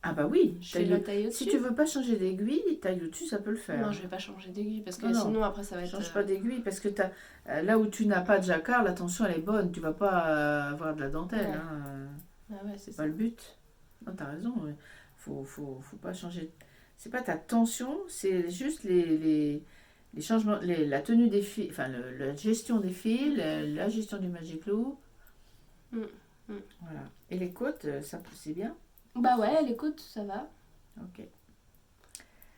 Ah bah oui, je fais la taille au-dessus. Si tu veux pas changer d'aiguille, taille au-dessus, ça peut le faire. Non, je vais pas changer d'aiguille parce que sinon après ça va être... Change pas d'aiguille parce que là où tu n'as pas de jacquard, la tension elle est bonne, tu vas pas avoir de la dentelle. Ouais. C'est pas le but. Non, t'as raison, faut pas changer. C'est pas ta tension, c'est juste les changements, la tenue des fils, enfin la gestion des fils, la gestion du Magic Loop. Voilà. Et les côtes, ça c'est bien? Bah ouais, les côtes, ça va. Ok.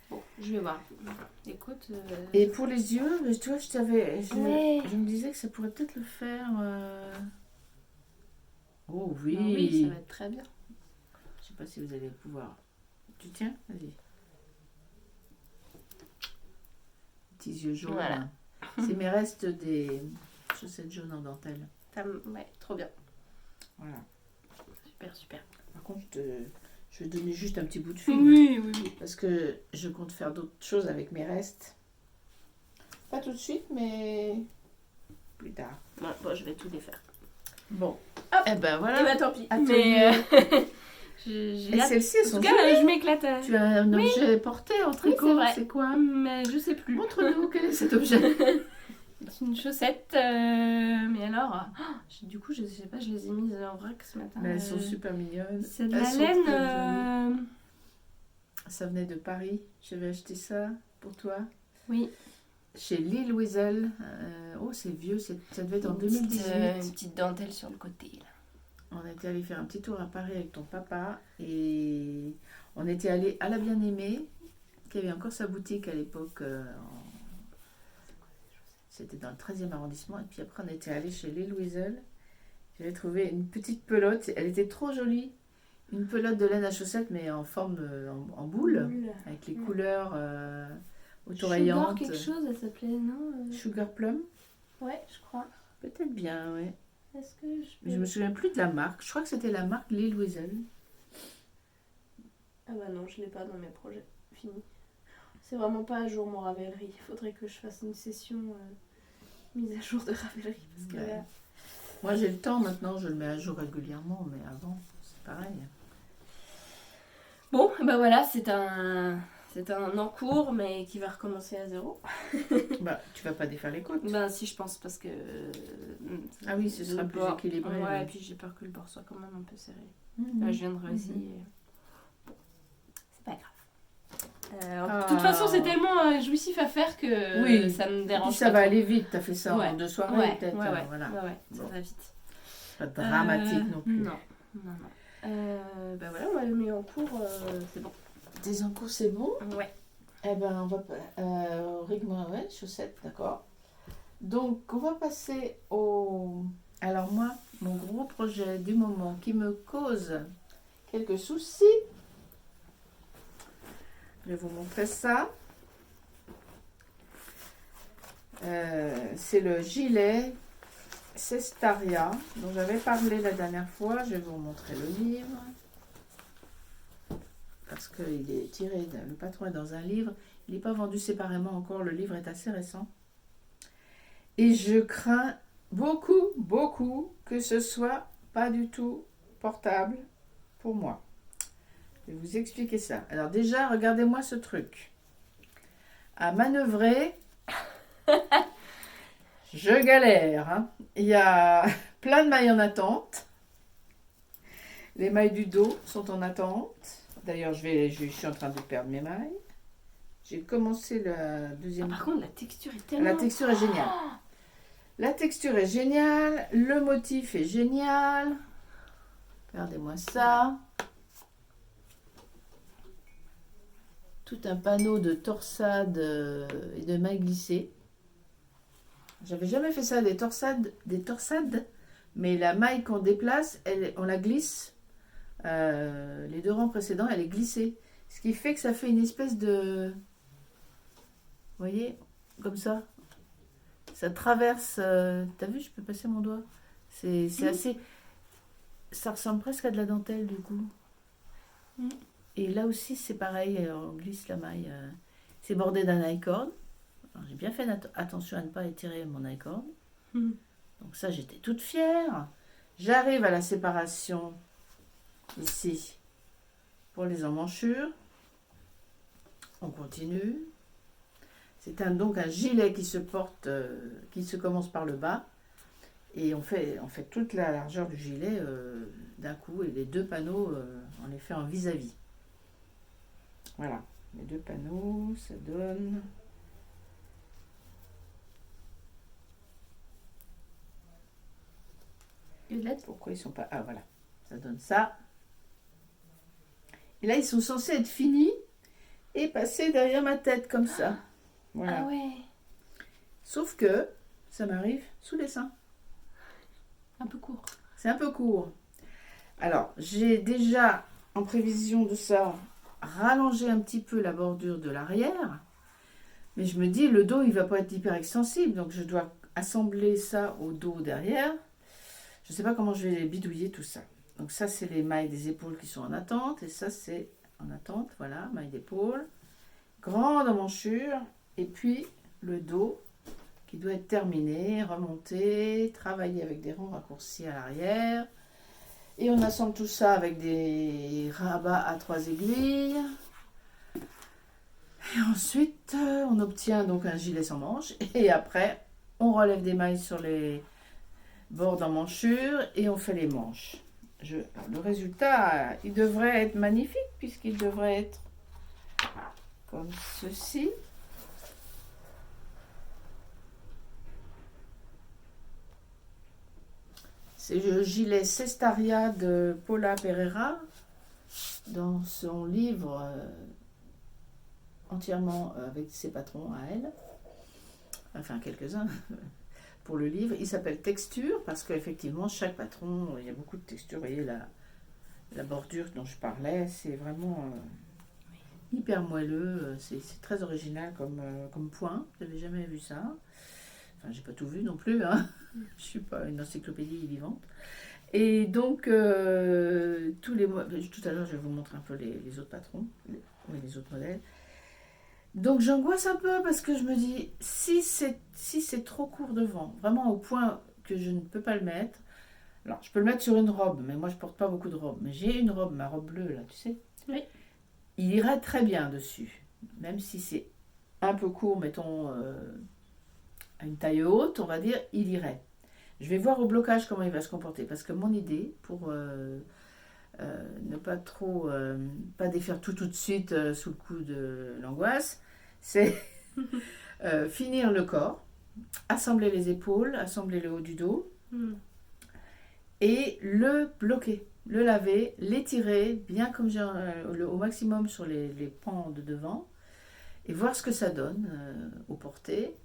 Bon, je vais voir. Les côtes... Et pour les yeux, tu vois, je me disais que ça pourrait peut-être le faire... Oh oui. Ah oui, ça va être très bien. Je sais pas si vous allez pouvoir... Tu tiens? Vas-y. Petits yeux jaunes. Voilà. C'est mes restes des chaussettes jaunes en dentelle. Ouais, trop bien. Voilà. Super. Par contre, je vais donner juste un petit bout de fil. Oui. Parce que je compte faire d'autres choses avec mes restes. Pas tout de suite, mais plus tard. Ouais, bon, je vais tout défaire. Bon. Hop. Eh ben voilà. Et bah tant pis. Mais j'ai et celles-ci, elles en sont tout cas, jolies. je m'éclate. Tu as un objet porté en tricot, vrai. c'est quoi? Mais je sais plus. Montre-nous quel est cet objet. C'est une chaussette, mais alors, du coup, je sais pas, je les ai mises en vrac ce matin. Mais elles sont super mignonnes. C'est de Elles la sont laine. très jolies. Ça venait de Paris. J'avais acheté ça pour toi. Oui. Chez Lille Wiesel. Oh, c'est vieux. Ça devait être en 2018. Une petite dentelle sur le côté. Là. On était allé faire un petit tour à Paris avec ton papa. Et on était allé à la Bien-Aimée, qui avait encore sa boutique à l'époque. C'était dans le 13e arrondissement. Et puis après, on était allé chez Lille Wiesel. J'avais trouvé une petite pelote. Elle était trop jolie. Une pelote de laine à chaussettes, mais en forme en boule, avec les couleurs autoraillantes. Sugar quelque chose, elle s'appelait, non Sugar Plum. Ouais, je crois. Peut-être bien, ouais. Est-ce que Mais je me souviens plus de la marque. Je crois que c'était la marque Lille Wiesel. Ah bah non, je l'ai pas dans mes projets. Fini. C'est vraiment pas à jour mon Ravelry. Il faudrait que je fasse une session mise à jour de Ravelry. Parce que Ouais. là... Moi j'ai le temps maintenant, je le mets à jour régulièrement, mais avant c'est pareil. Bon, bah voilà, c'est un en cours, mais qui va recommencer à zéro. Bah, tu vas pas défaire les côtes. Ben si, je pense, parce que... Ah oui, ce sera le plus bord- équilibré. Ouais, oui. et puis j'ai peur que le bord soit quand même un peu serré. Mhm. Là, je viens de réessayer. Bon, c'est pas grave. Ah. De toute façon, c'est tellement jouissif à faire que Oui. ça me Et dérange puis ça pas va trop. aller vite, t'as fait ça Ouais. en 2 soirées Ouais, peut-être. ouais, Voilà. ça Bon. va vite. Pas dramatique non plus. Non. Bah voilà, on va le mettre en cours, c'est bon. Tes encours c'est bon. Ouais. Eh ben on va rythme, ouais, chaussettes, d'accord. Donc on va passer au. Alors moi, mon gros projet du moment qui me cause quelques soucis. Je vais vous montrer ça. C'est le gilet Cestaria dont j'avais parlé la dernière fois. Je vais vous montrer le livre. Parce qu'il est tiré, le patron est dans un livre. Il n'est pas vendu séparément encore. Le livre est assez récent. Et je crains beaucoup que ce soit pas du tout portable pour moi. Je vais vous expliquer ça. Alors déjà, regardez-moi ce truc. À manœuvrer, je galère. Hein. Il y a plein de mailles en attente. Les mailles du dos sont en attente. D'ailleurs, je suis en train de perdre mes mailles. J'ai commencé la deuxième. Par contre, la texture est tellement... La texture est géniale. La texture est géniale. Le motif est génial. Regardez-moi ça. Tout un panneau de torsades et de mailles glissées. J'avais jamais fait ça, des torsades, mais la maille qu'on déplace, on la glisse. Les 2 rangs précédents, elle est glissée. Ce qui fait que ça fait une espèce de... Vous voyez, comme ça. Ça traverse... T'as vu, je peux passer mon doigt. C'est assez... Ça ressemble presque à de la dentelle, du coup. Et là aussi, c'est pareil, on glisse la maille. C'est bordé d'un I-cord. Alors, j'ai bien fait attention à ne pas étirer mon I-cord. Donc ça, j'étais toute fière. J'arrive à la séparation ici pour les emmanchures. On continue. C'est donc un gilet qui se porte, qui se commence par le bas. Et on fait toute la largeur du gilet d'un coup. Et les 2 panneaux, on les fait en vis-à-vis. Voilà. Les 2 panneaux, ça donne... Pourquoi ils sont pas... Ah voilà, ça donne ça. Et là, ils sont censés être finis et passer derrière ma tête comme ça. Voilà. Ah ouais. Sauf que ça m'arrive sous les seins. Un peu court. C'est un peu court. Alors, j'ai déjà, en prévision de ça, rallongé un petit peu la bordure de l'arrière. Mais je me dis, le dos, il va pas être hyper extensible. Donc, je dois assembler ça au dos derrière. Je ne sais pas comment je vais bidouiller tout ça. Donc ça, c'est les mailles des épaules qui sont en attente. Et ça, c'est en attente. Voilà, maille d'épaule. Grande emmanchure. Et puis, le dos qui doit être terminé, remonté, travaillé avec des ronds raccourcis à l'arrière. Et on assemble tout ça avec des rabats à 3 aiguilles. Et ensuite, on obtient donc un gilet sans manches. Et après, on relève des mailles sur les bords d'emmanchure et on fait les manches. Le résultat, il devrait être magnifique puisqu'il devrait être comme ceci. C'est le gilet Cestaria de Paula Pereira dans son livre entièrement avec ses patrons à elle, enfin quelques-uns pour le livre. Il s'appelle Texture parce qu'effectivement chaque patron, il y a beaucoup de textures. Vous voyez la bordure dont je parlais, c'est vraiment hyper moelleux, c'est très original comme point, j'avais jamais vu ça. Enfin, j'ai pas tout vu non plus, hein. Je suis pas une encyclopédie vivante. Et donc, tous les mois, tout à l'heure, je vais vous montrer un peu les autres patrons, les autres modèles. Donc, j'angoisse un peu parce que je me dis, si c'est trop court devant, vraiment au point que je ne peux pas le mettre, alors je peux le mettre sur une robe, mais moi je porte pas beaucoup de robes, mais j'ai une robe, ma robe bleue là, tu sais. Oui. Il irait très bien dessus, même si c'est un peu court, mettons à une taille haute, on va dire, il irait. Je vais voir au blocage comment il va se comporter, parce que mon idée, pour ne pas trop, pas défaire tout de suite sous le coup de l'angoisse, c'est finir le corps, assembler les épaules, assembler le haut du dos, et le bloquer, le laver, l'étirer bien comme j'ai au maximum sur les pans de devant, et voir ce que ça donne au porté.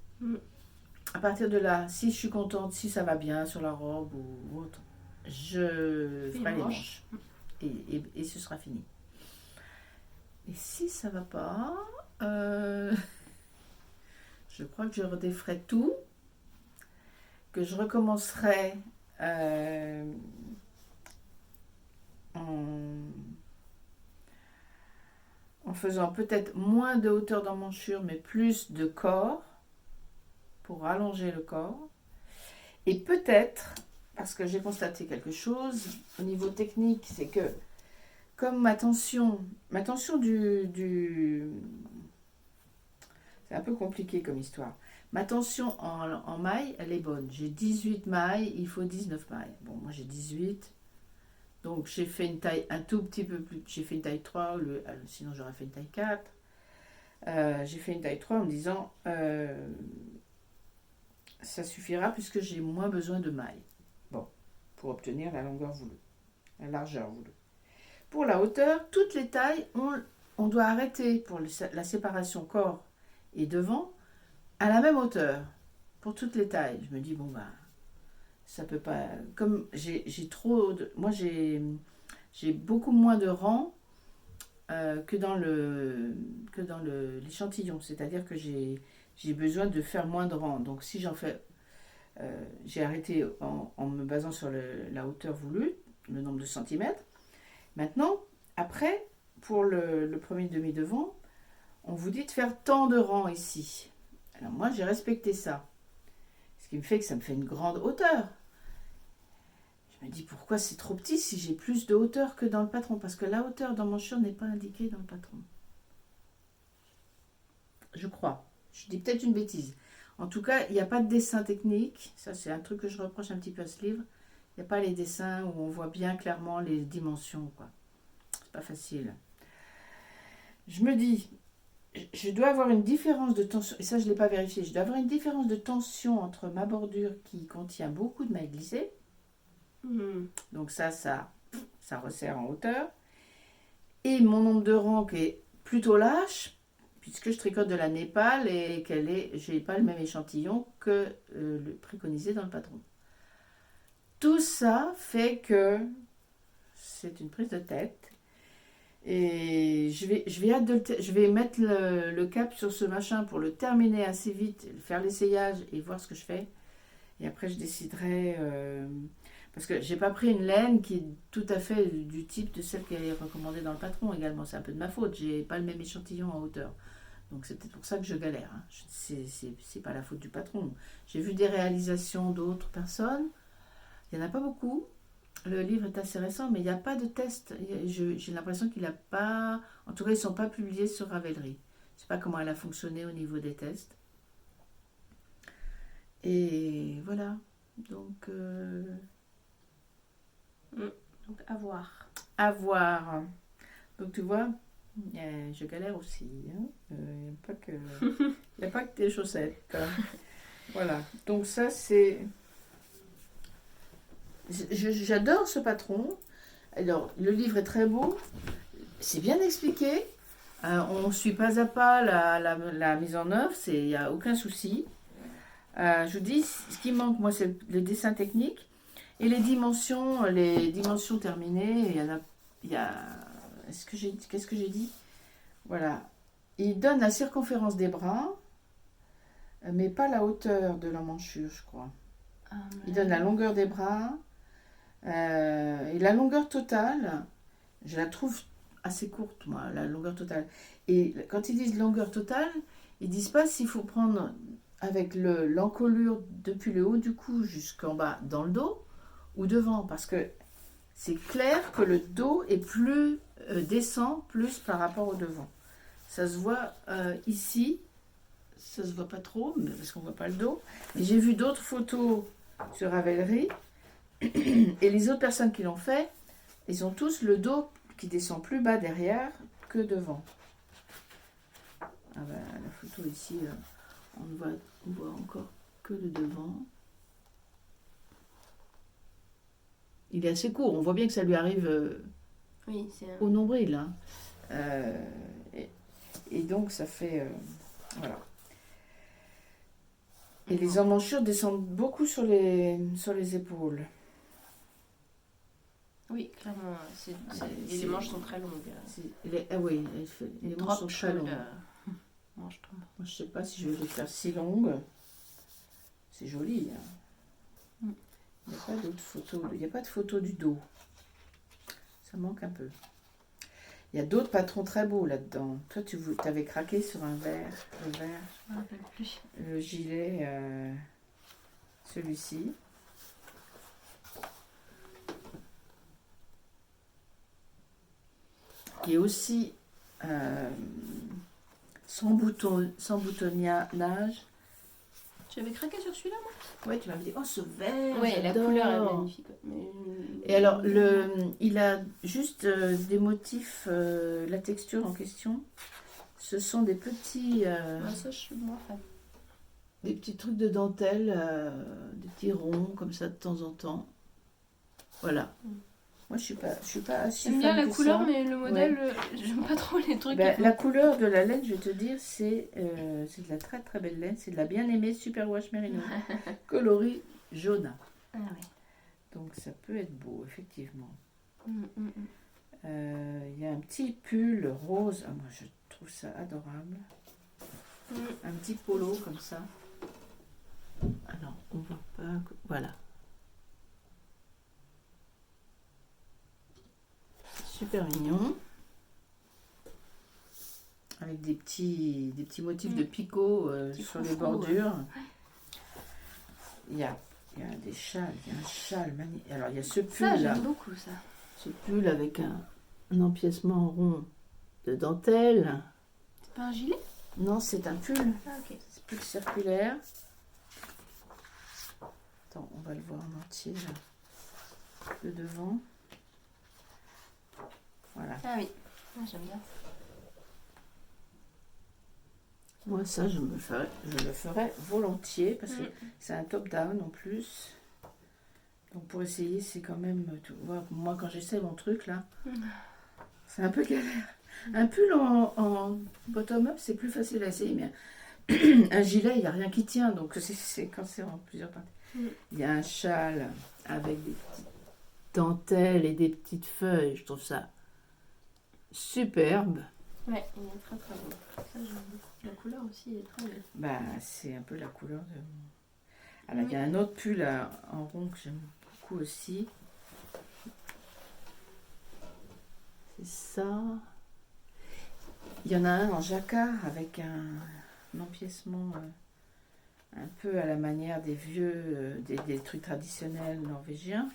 À partir de là, si je suis contente, si ça va bien sur la robe ou autre, je ferai les manches. Et ce sera fini. Et si ça va pas, je crois que je redéferai tout, que je recommencerai en faisant peut-être moins de hauteur d'emmanchure, mais plus de corps, pour allonger le corps. Et peut-être, parce que j'ai constaté quelque chose au niveau technique, c'est que comme ma tension du c'est un peu compliqué comme histoire. Ma tension en mailles, elle est bonne. J'ai 18 mailles, il faut 19 mailles. Bon, moi j'ai 18. Donc j'ai fait une taille un tout petit peu plus. J'ai fait une taille 3, sinon j'aurais fait une taille 4. J'ai fait une taille 3 en me disant ça suffira puisque j'ai moins besoin de mailles. Bon, pour obtenir la longueur voulue, la largeur voulue. Pour la hauteur, toutes les tailles, on doit arrêter pour la séparation corps et devant à la même hauteur pour toutes les tailles. Je me dis, bon, bah, ça peut pas. Comme j'ai trop. Moi, j'ai beaucoup moins de rangs que dans l'échantillon. C'est-à-dire que j'ai besoin de faire moins de rangs. Donc, si j'en fais. J'ai arrêté en me basant sur la hauteur voulue, le nombre de centimètres. Maintenant, après, pour le premier demi-devant, on vous dit de faire tant de rangs ici. Alors moi, j'ai respecté ça. Ce qui me fait que ça me fait une grande hauteur. Je me dis, pourquoi c'est trop petit si j'ai plus de hauteur que dans le patron? Parce que la hauteur d'emmanchure n'est pas indiquée dans le patron. Je crois. Je dis peut-être une bêtise. En tout cas, il n'y a pas de dessin technique. Ça, c'est un truc que je reproche un petit peu à ce livre. Il n'y a pas les dessins où on voit bien clairement les dimensions, quoi. C'est pas facile. Je me dis, je dois avoir une différence de tension, et ça je ne l'ai pas vérifié, je dois avoir une différence de tension entre ma bordure qui contient beaucoup de mailles glissées, donc ça resserre en hauteur, et mon nombre de rangs qui est plutôt lâche, puisque je tricote de la Népal et je n'ai pas le même échantillon que le préconisé dans le patron. Tout ça fait que c'est une prise de tête. Et je vais mettre le cap sur ce machin pour le terminer assez vite, faire l'essayage et voir ce que je fais. Et après, je déciderai. Parce que j'ai pas pris une laine qui est tout à fait du type de celle qui est recommandée dans le patron également. C'est un peu de ma faute. J'ai pas le même échantillon en hauteur. Donc c'est peut-être pour ça que je galère. Hein. C'est pas la faute du patron. J'ai vu des réalisations d'autres personnes. Il n'y en a pas beaucoup. Le livre est assez récent, mais il n'y a pas de test. J'ai l'impression qu'il n'a pas... En tout cas, ils ne sont pas publiés sur Ravelry. Je ne sais pas comment elle a fonctionné au niveau des tests. Et voilà. Donc à voir. À voir. Donc tu vois, Je galère aussi. Hein. Il n'y a pas que, il y a pas que des chaussettes. Hein. Voilà. Donc ça, c'est... J'adore ce patron. Alors, le livre est très beau. C'est bien expliqué. On ne suit pas à pas la mise en œuvre. Il n'y a aucun souci. Je vous dis, ce qui manque, moi, c'est le dessin technique. Et les dimensions terminées. Qu'est-ce que j'ai dit? Voilà. Il donne la circonférence des bras, mais pas la hauteur de l'emmanchure, je crois. Il donne la longueur des bras. Et la longueur totale, je la trouve assez courte, moi, la longueur totale. Et quand ils disent longueur totale, ils disent pas s'il faut prendre avec l'encolure depuis le haut du cou jusqu'en bas dans le dos ou devant, parce que c'est clair que le dos est plus descend plus par rapport au devant. Ça se voit ici, ça se voit pas trop, parce qu'on voit pas le dos. Mais j'ai vu d'autres photos sur Ravelry. Et les autres personnes qui l'ont fait, ils ont tous le dos qui descend plus bas derrière que devant. Ah ben, la photo ici, on voit encore que le devant. Il est assez court, on voit bien que ça lui arrive Oui, au nombril. Hein. Et donc ça fait... voilà. Et les emmanchures descendent beaucoup sur les épaules. Oui, clairement. Et les manches sont très longues. Oui, les manches sont très longues. Manche tombe. Moi, je sais pas si je vais les faire si longues. C'est joli. Hein. Il n'y a pas d'autres photos. Il n'y a pas de photo du dos. Ça manque un peu. Il y a d'autres patrons très beaux là-dedans. Toi, tu avais craqué sur un vert. Le vert. Je me rappelle plus. Le gilet, celui-ci. Qui est aussi sans boutonnage. Tu avais craqué sur celui-là, moi? Ouais, tu m'avais dit, oh ce vert, ouais, la couleur est magnifique. Mais... Et alors, il a juste des motifs, la texture en question, ce sont des petits... ça, je suis moins fan. Des petits trucs de dentelle, des petits ronds comme ça de temps en temps. Voilà. Moi, je suis pas si J'aime bien fan la que couleur, ça. mais le modèle, j'aime pas trop les trucs. La couleur de la laine, je vais te dire, c'est de la très très belle laine. C'est de la bien aimée Superwash Merino, coloris jaune. Ah oui. Donc ça peut être beau, effectivement. Il y a un petit pull rose. Ah, moi, je trouve ça adorable. Un petit polo comme ça. Alors, on voit pas. Voilà. Super mignon. Avec des petits motifs de picot sur les bordures. Il y a des châles. Il y a un châle magnifique. Alors, il y a ce pull là. J'aime beaucoup ça. Ce pull avec un empiècement rond de dentelle. C'est pas un gilet? Non, c'est un pull. Ah, ok. C'est pull circulaire. Attends, on va le voir en entier là. De devant. Voilà. Ah oui, j'aime bien. Moi, ça, je le ferais volontiers parce que c'est un top-down en plus. Donc, pour essayer, c'est quand même... Tu vois, moi, quand j'essaie mon truc, là, c'est un peu galère. Un pull en bottom-up, c'est plus facile à essayer, mais un gilet, il n'y a rien qui tient. Donc, c'est quand c'est en plusieurs parties. Il y a un châle avec des petites dentelles et des petites feuilles. Je trouve ça superbe. Ouais, il est très très beau. Ça, j'aime beaucoup. La couleur aussi est très belle. Bah, c'est un peu la couleur de... Alors, il y a un autre pull en rond que j'aime beaucoup aussi. C'est ça. Il y en a un en jacquard avec un empiècement un peu à la manière des vieux, des trucs traditionnels norvégiens.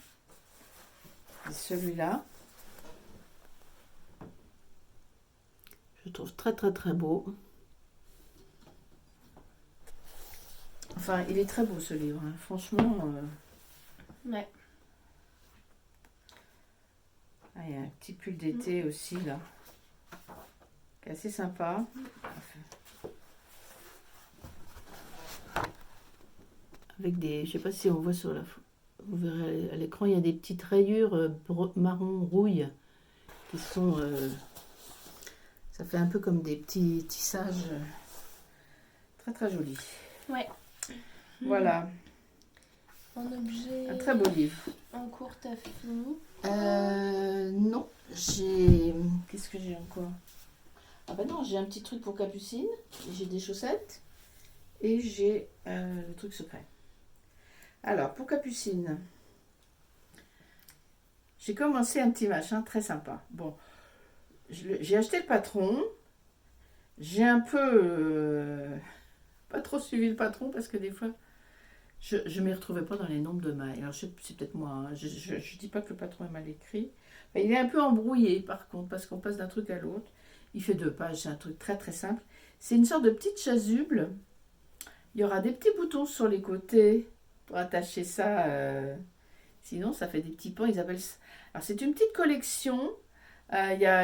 C'est celui-là. Je le trouve très très très beau. Enfin, il est très beau ce livre, hein. Franchement. Ouais. Ah, il y a un petit pull d'été aussi là. est assez sympa. Avec des, je sais pas si on voit sur la, vous verrez à l'écran, il y a des petites rayures marron rouille qui sont, ça fait un peu comme des petits tissages très très jolis. Ouais. Voilà, En objet. un très beau livre. En cours, t'as fini? Non, j'ai, qu'est-ce que j'ai encore? Ah bah non, j'ai un petit truc pour Capucine, j'ai des chaussettes et j'ai le truc secret. Alors, pour Capucine, j'ai commencé un petit machin très sympa. Bon, j'ai acheté le patron, j'ai un peu pas trop suivi le patron parce que des fois, je ne m'y retrouvais pas dans les nombres de mailles. Alors, c'est peut-être moi, hein. Je ne dis pas que le patron est mal écrit. Enfin, il est un peu embrouillé par contre parce qu'on passe d'un truc à l'autre. Il fait 2 pages, c'est un truc très très simple. C'est une sorte de petite chasuble. Il y aura des petits boutons sur les côtés pour attacher ça. Sinon, ça fait des petits pans. Ils appellent ça. Alors, c'est une petite collection. Il y a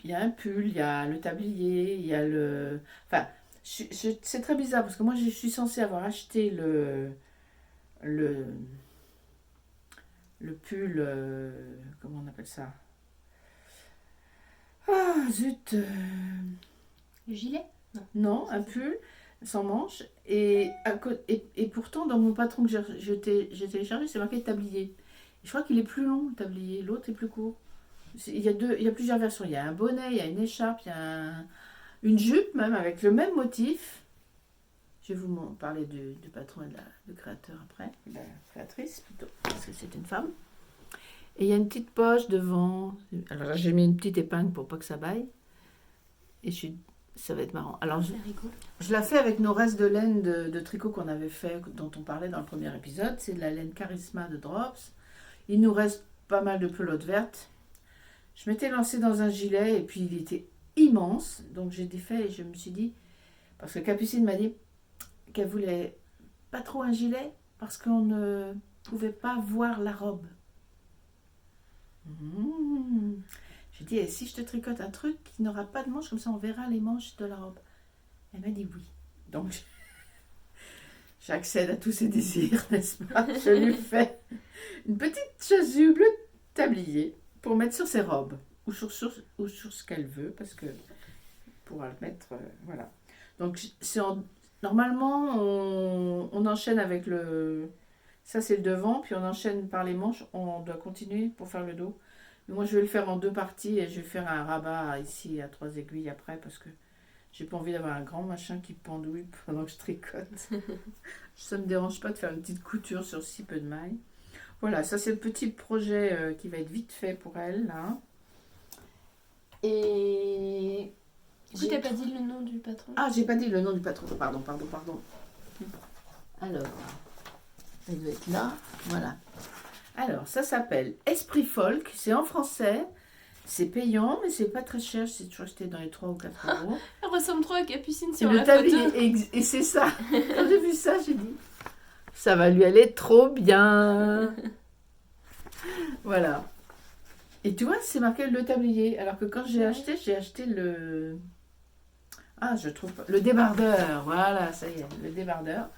un pull, il y a le tablier, il y a le. Enfin, c'est très bizarre parce que moi, je suis censée avoir acheté le pull. Comment on appelle ça? Ah, zut! Le gilet? Non, un pull sans manches. Et pourtant, dans mon patron que j'ai téléchargé, c'est marqué tablier. Je crois qu'il est plus long, le tablier. L'autre est plus court. Il y a plusieurs versions. Il y a un bonnet, il y a une écharpe, il y a une jupe même avec le même motif. Je vais vous parler du patron et du créateur après. La créatrice plutôt, parce que c'est une femme. Et il y a une petite poche devant. Alors là, j'ai mis une petite épingle pour pas que ça baille. Et ça va être marrant. Alors, je la fais avec nos restes de laine de tricot qu'on avait fait, dont on parlait dans le premier épisode. C'est de la laine Charisma de Drops. Il nous reste pas mal de pelote verte. Je m'étais lancée dans un gilet et puis il était immense. Donc j'ai défait et je me suis dit, parce que Capucine m'a dit qu'elle voulait pas trop un gilet parce qu'on ne pouvait pas voir la robe. J'ai dit, et si je te tricote un truc qui n'aura pas de manches, comme ça on verra les manches de la robe. Elle m'a dit oui. Donc j'accède à tous ses désirs, n'est-ce pas? Je lui fais une petite chasuble tablier pour mettre sur ses robes ou sur ce qu'elle veut, parce que pourra le mettre, voilà. Donc normalement on enchaîne avec le, ça c'est le devant, puis on enchaîne par les manches, on doit continuer pour faire le dos. Mais moi je vais le faire en 2 parties et je vais faire un rabat ici à 3 aiguilles après parce que j'ai pas envie d'avoir un grand machin qui pendouille pendant que je tricote. Ça me dérange pas de faire une petite couture sur si peu de mailles. Voilà, ça c'est le petit projet qui va être vite fait pour elle là. Et du coup, t'as pas dit le nom du patron? Ah, j'ai pas dit le nom du patron. Pardon. Alors, il doit être là. Voilà. Alors, ça s'appelle Esprit Folk. C'est en français. C'est payant, mais c'est pas très cher. C'est toujours acheté dans les 3 ou 4 euros. Elle ressemble trop à Capucine C'est sur le la tablier. photo. Et c'est ça. Quand j'ai vu ça, j'ai dit, ça va lui aller trop bien. Voilà. Et tu vois, c'est marqué le tablier. Alors que quand j'ai acheté le... Ah, je trouve pas. Le débardeur. Voilà, ça y est, le débardeur.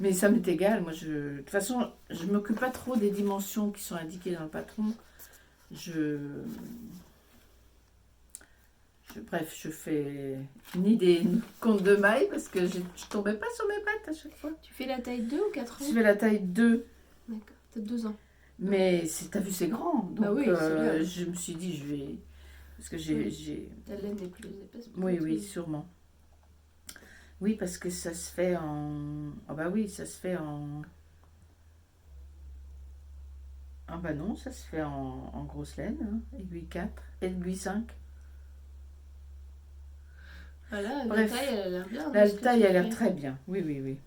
Mais ça m'est égal. Moi, de toute façon, je ne m'occupe pas trop des dimensions qui sont indiquées dans le patron. Bref, je fais ni des comptes de mailles parce que je tombais pas sur mes pattes à chaque fois. Tu fais la taille 2 ou 4 ans? Je fais la taille 2. D'accord, t'as 2 ans. Mais t'as vu, c'est grand. Donc, bah oui, c'est bien. je me suis dit, je vais... Parce que j'ai... La laine est plus épaisse. Oui, sûrement. Oui, parce que ça se fait en... Ah bah oui, ça se fait en... Ah bah non, ça se fait en grosse laine. Hein. Aiguille 4, aiguille 5. Voilà, Bref, la taille, elle a l'air bien. La taille a l'air très bien. Oui.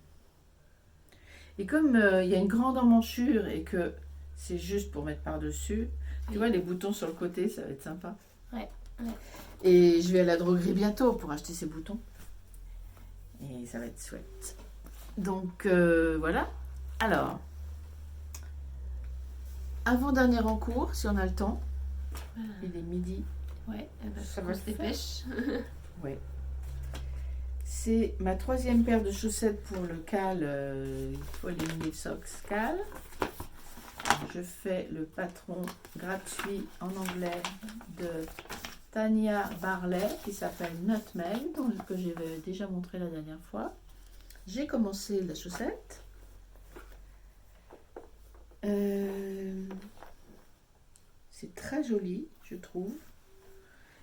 Et comme il y a une grande emmanchure et que c'est juste pour mettre par-dessus, tu vois, les boutons sur le côté, ça va être sympa. Ouais. Et je vais à la droguerie bientôt pour acheter ces boutons. Et ça va être chouette. Donc, voilà. Alors, avant-dernier en cours, si on a le temps. Voilà. Il est midi. Ouais, Ça on va se se faire. dépêche. Oui. C'est ma 3e paire de chaussettes pour le cal, pour les mini socks cal. Je fais le patron gratuit en anglais de Tania Barley qui s'appelle Nutmeg, que j'ai déjà montré la dernière fois. J'ai commencé la chaussette. C'est très joli, je trouve.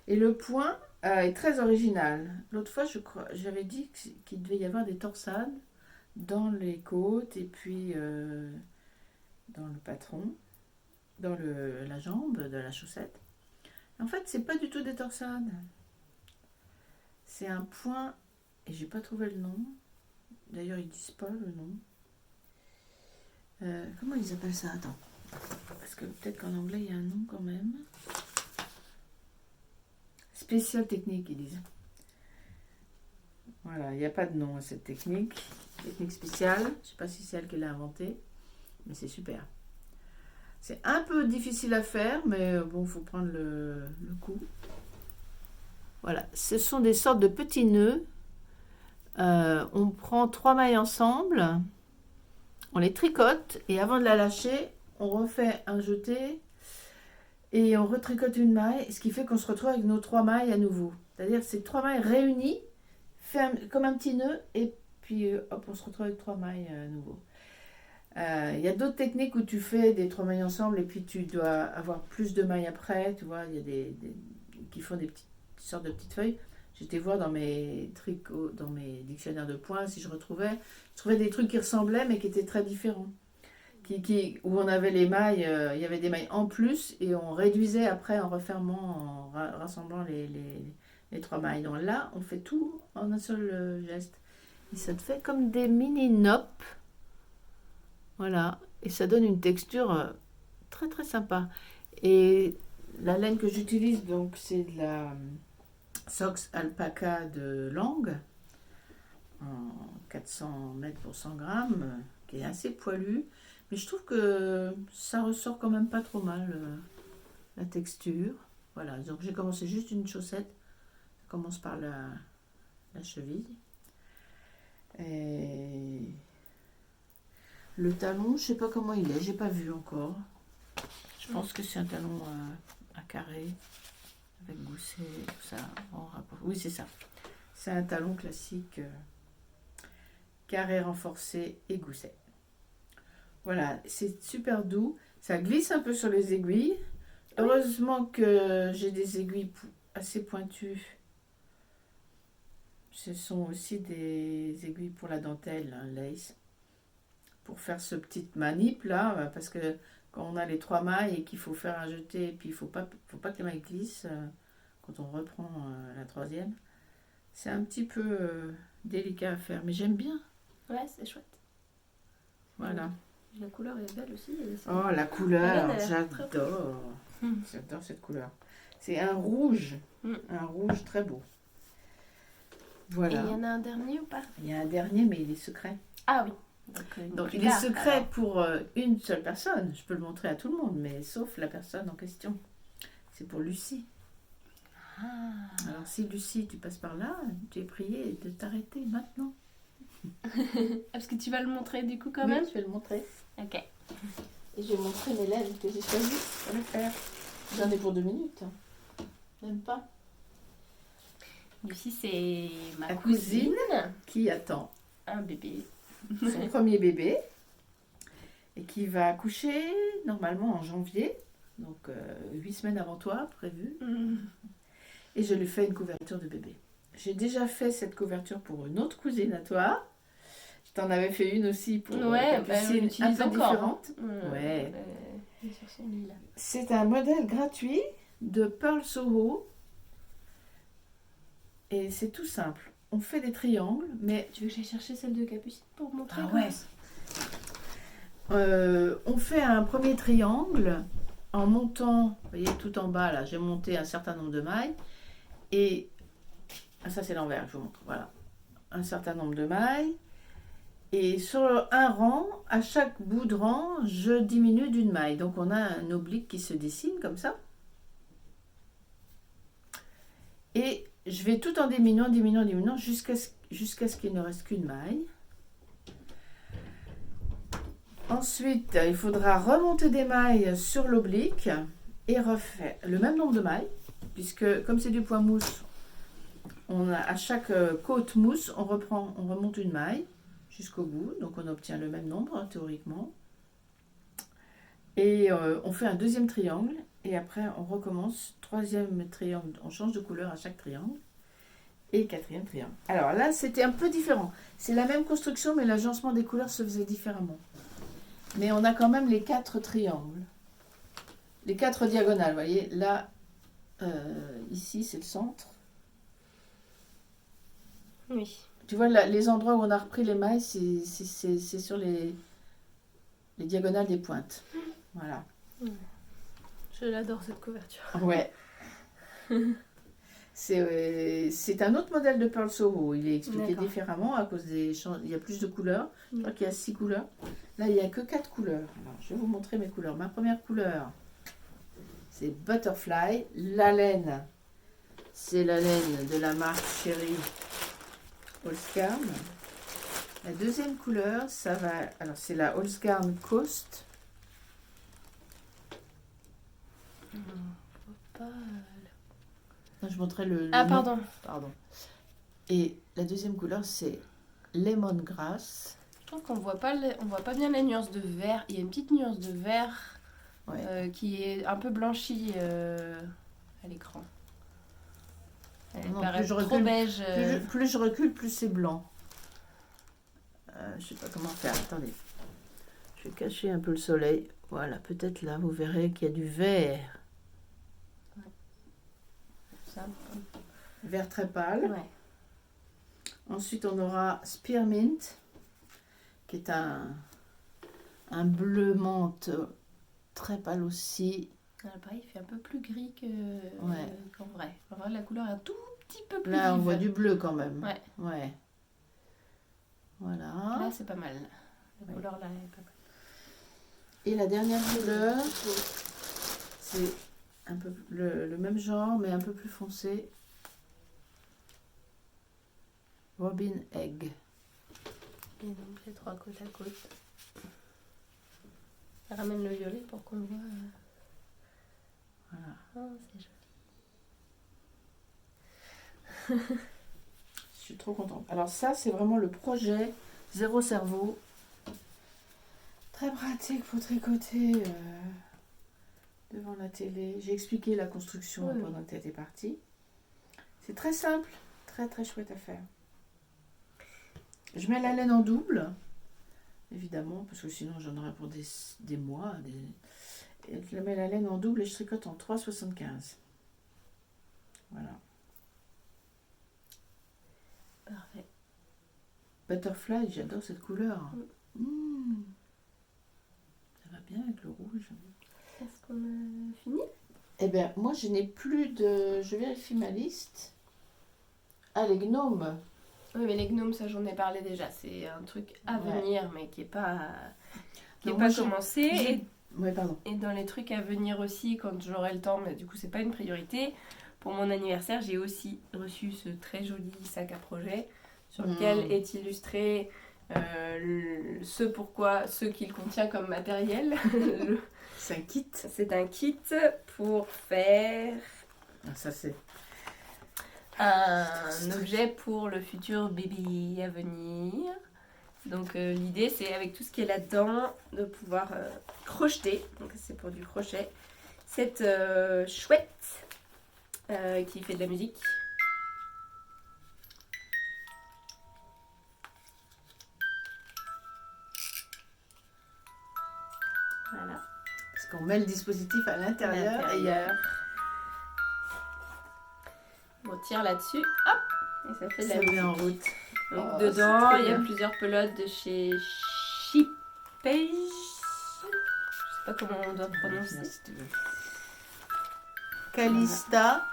Et le point est très original. L'autre fois, j'avais dit qu'il devait y avoir des torsades dans les côtes et puis dans le patron, dans la jambe de la chaussette. En fait, c'est pas du tout des torsades. C'est un point, et j'ai pas trouvé le nom. D'ailleurs, ils disent pas le nom. Comment ils appellent ça? Attends. Parce que peut-être qu'en anglais, il y a un nom quand même. Spécial technique, ils disent. Voilà, il n'y a pas de nom à cette technique. Technique spéciale. Je ne sais pas si c'est elle qui l'a inventée, mais c'est super. C'est un peu difficile à faire, mais bon, il faut prendre le coup. Voilà, ce sont des sortes de petits nœuds. On prend 3 mailles ensemble, on les tricote et avant de la lâcher, on refait un jeté et on retricote une maille, ce qui fait qu'on se retrouve avec nos 3 mailles à nouveau. C'est-à-dire ces 3 mailles réunies, fait comme un petit nœud et puis hop, on se retrouve avec 3 mailles à nouveau. Il y a d'autres techniques où tu fais des 3 mailles ensemble et puis tu dois avoir plus de mailles après, tu vois, il y a des qui font des petites sortes de petites feuilles. J'étais voir dans mes tricots, dans mes dictionnaires de points, si je trouvais des trucs qui ressemblaient, mais qui étaient très différents. Où on avait les mailles, il y avait des mailles en plus, et on réduisait après en refermant, en rassemblant les 3 mailles. Donc là, on fait tout en un seul geste. Et ça te fait comme des mini noppes. Voilà. Et ça donne une texture très très sympa. Et la laine que j'utilise, donc, c'est de la Socks Alpaca de Langue, en 400 mètres pour 100 grammes, qui est assez poilu. Mais je trouve que ça ressort quand même pas trop mal, la texture. Voilà, donc j'ai commencé juste une chaussette. Ça commence par la cheville. Et le talon, je sais pas comment il est, j'ai pas vu encore. Je pense que c'est un talon à carré, avec gousset, tout ça, en rapport. Oui, c'est ça. C'est un talon classique, carré renforcé et gousset. Voilà, c'est super doux. Ça glisse un peu sur les aiguilles. Heureusement que j'ai des aiguilles assez pointues. Ce sont aussi des aiguilles pour la dentelle, hein, lace. Pour faire ce petit manip là, parce que quand on a les 3 mailles et qu'il faut faire un jeté, et puis il faut pas que les mailles glissent quand on reprend la 3e. C'est un petit peu délicat à faire, mais j'aime bien. Ouais, c'est chouette. Voilà. La couleur est belle aussi. Oh, la couleur, j'adore. J'adore cette couleur. C'est un rouge très beau. Voilà. Et il y en a un dernier ou pas? Il y a un dernier, mais il est secret. Ah oui. Donc il est secret pour une seule personne. Je peux le montrer à tout le monde, mais sauf la personne en question. C'est pour Lucie. Alors si Lucie, tu passes par là, tu es priée de t'arrêter maintenant. Parce que tu vas le montrer du coup quand Oui, même. je vais le montrer. Ok. Et je vais montrer mes laines que j'ai choisies pour le faire. J'en ai pour 2 minutes. Même pas. Lucie, c'est ma La cousine qui attend un bébé. son premier bébé et qui va accoucher normalement en janvier, donc 8 semaines avant toi, prévu. Et je lui fais une couverture de bébé. J'ai déjà fait cette couverture pour une autre cousine à toi. Je t'en avais fait une aussi pour Capucine, un peu différente. Ouais. Sur son lit, là. C'est un modèle gratuit de Pearl Soho. Et c'est tout simple. On fait des triangles, mais... Tu veux que j'aille chercher celle de Capucine pour montrer? Ah ouais. On fait un premier triangle en montant, vous voyez, tout en bas là, j'ai monté un certain nombre de mailles. Et ça c'est l'envers, je vous montre. Voilà. Un certain nombre de mailles. Et sur un rang, à chaque bout de rang, je diminue d'une maille. Donc on a un oblique qui se dessine comme ça. Et je vais tout en diminuant jusqu'à ce qu'il ne reste qu'une maille. Ensuite, il faudra remonter des mailles sur l'oblique et refaire le même nombre de mailles, puisque comme c'est du point mousse, à chaque côte mousse, on remonte une maille jusqu'au bout, donc on obtient le même nombre théoriquement. Et on fait un deuxième triangle, et après on recommence, troisième triangle, on change de couleur à chaque triangle, et quatrième triangle. Alors là, c'était un peu différent. C'est la même construction, mais l'agencement des couleurs se faisait différemment. Mais on a quand même les 4 triangles. Les 4 diagonales, vous voyez. Là, ici, c'est le centre. Oui. Tu vois, là, les endroits où on a repris les mailles, c'est sur les diagonales des pointes. Voilà. Je l'adore cette couverture. Ouais. C'est un autre modèle de Pearl Soho. Il est expliqué différemment à cause des champs. Il y a plus de couleurs. Je crois qu'il y a 6 couleurs. Là, il n'y a que 4 couleurs. Alors, je vais vous montrer mes couleurs. Ma première couleur, c'est Butterfly. La laine, c'est la laine de la marque Cherry Holzgarn. La deuxième couleur, ça va. Alors, c'est la Holzgarn Coast. Non, je montrais le pardon. Pardon. Et la deuxième couleur, c'est Lemongrass. Je trouve qu'on voit pas bien les nuances de vert. Il y a une petite nuance de vert qui est un peu blanchie à l'écran. Elle paraît trop beige. Plus je recule, plus c'est blanc. Je sais pas comment faire. Attendez. Je vais cacher un peu le soleil. Voilà, peut-être là, vous verrez qu'il y a du vert. Vert très pâle. Ouais. Ensuite, on aura Spearmint, qui est un bleu menthe très pâle aussi. Pareil, il fait un peu plus gris qu'en vrai. En vrai, la couleur est un tout petit peu plus là, on vive. voit du bleu quand même. Ouais. Voilà. Là, c'est pas mal. La couleur là est pas mal. Et la dernière couleur, c'est un peu le même genre, mais un peu plus foncé. Robin Egg. Et donc les 3 côte à côte. Ramène le violet pour qu'on voit. Voilà. Oh, c'est joli. Je suis trop contente. Alors ça, c'est vraiment le projet Zéro Cerveau. Très pratique pour tricoter devant la télé. J'ai expliqué la construction pendant que tu étais partie. C'est très simple, très très chouette à faire. Je mets la laine en double, évidemment, parce que sinon j'en aurais pour des mois. Et je mets la laine en double et je tricote en 3,75. Voilà. Parfait. Butterfly, j'adore cette couleur. Ça va bien avec le rouge. Est-ce qu'on a fini? Eh bien, moi je n'ai plus de... Je vérifie ma liste. Ah, les gnomes. Oui, mais les gnomes, ça j'en ai parlé déjà. C'est un truc à venir, mais qui n'est pas commencé. Oui, pardon. Et dans les trucs à venir aussi, quand j'aurai le temps, mais du coup, c'est pas une priorité. Pour mon anniversaire, j'ai aussi reçu ce très joli sac à projet sur lequel est illustré ce qu'il contient comme matériel. C'est un kit. C'est un kit pour faire ça c'est un objet pour le futur bébé à venir. Donc l'idée c'est avec tout ce qui est là-dedans de pouvoir crocheter. Donc c'est pour du crochet. Cette chouette qui fait de la musique. Voilà. Parce qu'on met le dispositif à l'intérieur. On tire là-dessus, hop, et ça fait de la musique. met en route. Donc dedans, il y a plusieurs pelotes de chez Shipage. Je sais pas comment on doit prononcer. Calista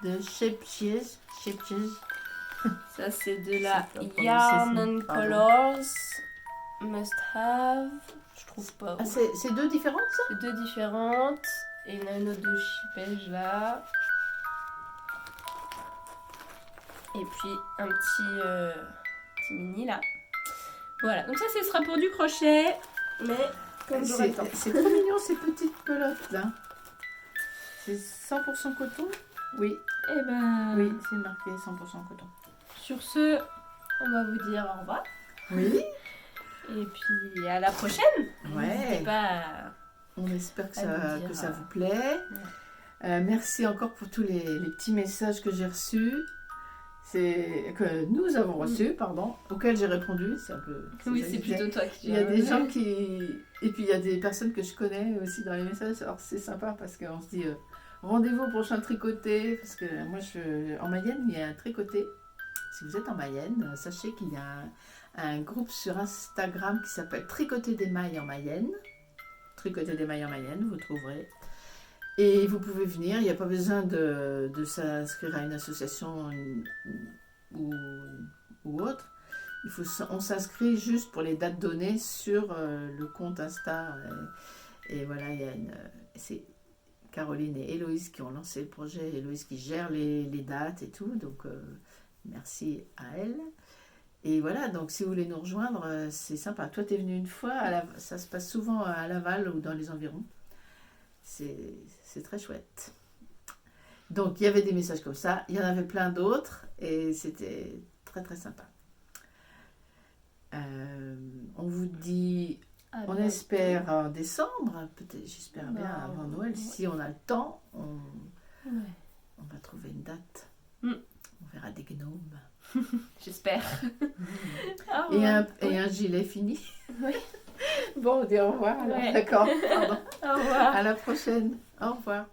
de Shipage. Ça c'est de la Yarn and Colors Must Have. Je trouve pas. Ah, c'est deux différentes ça? C'est deux différentes. Et il y en a une autre de Shipage là. Et puis un petit mini là. Voilà, donc ça ce sera pour du crochet, mais comme j'aurai le temps. C'est trop mignon ces petites pelotes là. C'est 100% coton? Oui, Et ben, oui, c'est marqué 100% coton. sur ce, on va vous dire au revoir. Oui, Et puis à la prochaine. ouais. N'hésitez pas à... On espère que à nous ça, dire, que ça vous plaît. Merci encore pour tous les petits messages que j'ai reçus. Que nous avons reçus, pardon, auxquels j'ai répondu. C'est un peu. Oui, ça que c'est je disais. plutôt toi qui... Il y a des gens qui. Et puis il y a des personnes que je connais aussi dans les messages. Alors c'est sympa parce qu'on se dit rendez-vous au prochain tricoté. Parce que moi, en Mayenne, il y a un tricoté. Si vous êtes en Mayenne, sachez qu'il y a un groupe sur Instagram qui s'appelle Tricoter des mailles en Mayenne. Tricoter des mailles en Mayenne, vous trouverez. Et vous pouvez venir, il n'y a pas besoin de s'inscrire à une association ou autre. On s'inscrit juste pour les dates données sur le compte Insta. Et voilà, c'est Caroline et Héloïse qui ont lancé le projet. Héloïse qui gère les dates et tout. Donc merci à elle. Et voilà, donc si vous voulez nous rejoindre, c'est sympa. Toi, tu es venue une fois, ça se passe souvent à Laval ou dans les environs. C'est très chouette. Donc, il y avait des messages comme ça. Il y en avait plein d'autres. Et c'était très, très sympa. On vous dit... on espère en décembre. Peut-être, j'espère bien avant Noël. Ouais. Si on a le temps, on va trouver une date. On verra des gnomes. J'espère. Et un gilet fini. Oui. Bon, on dit au revoir. Alors. Ouais. D'accord, pardon. Au revoir. À la prochaine. Au revoir.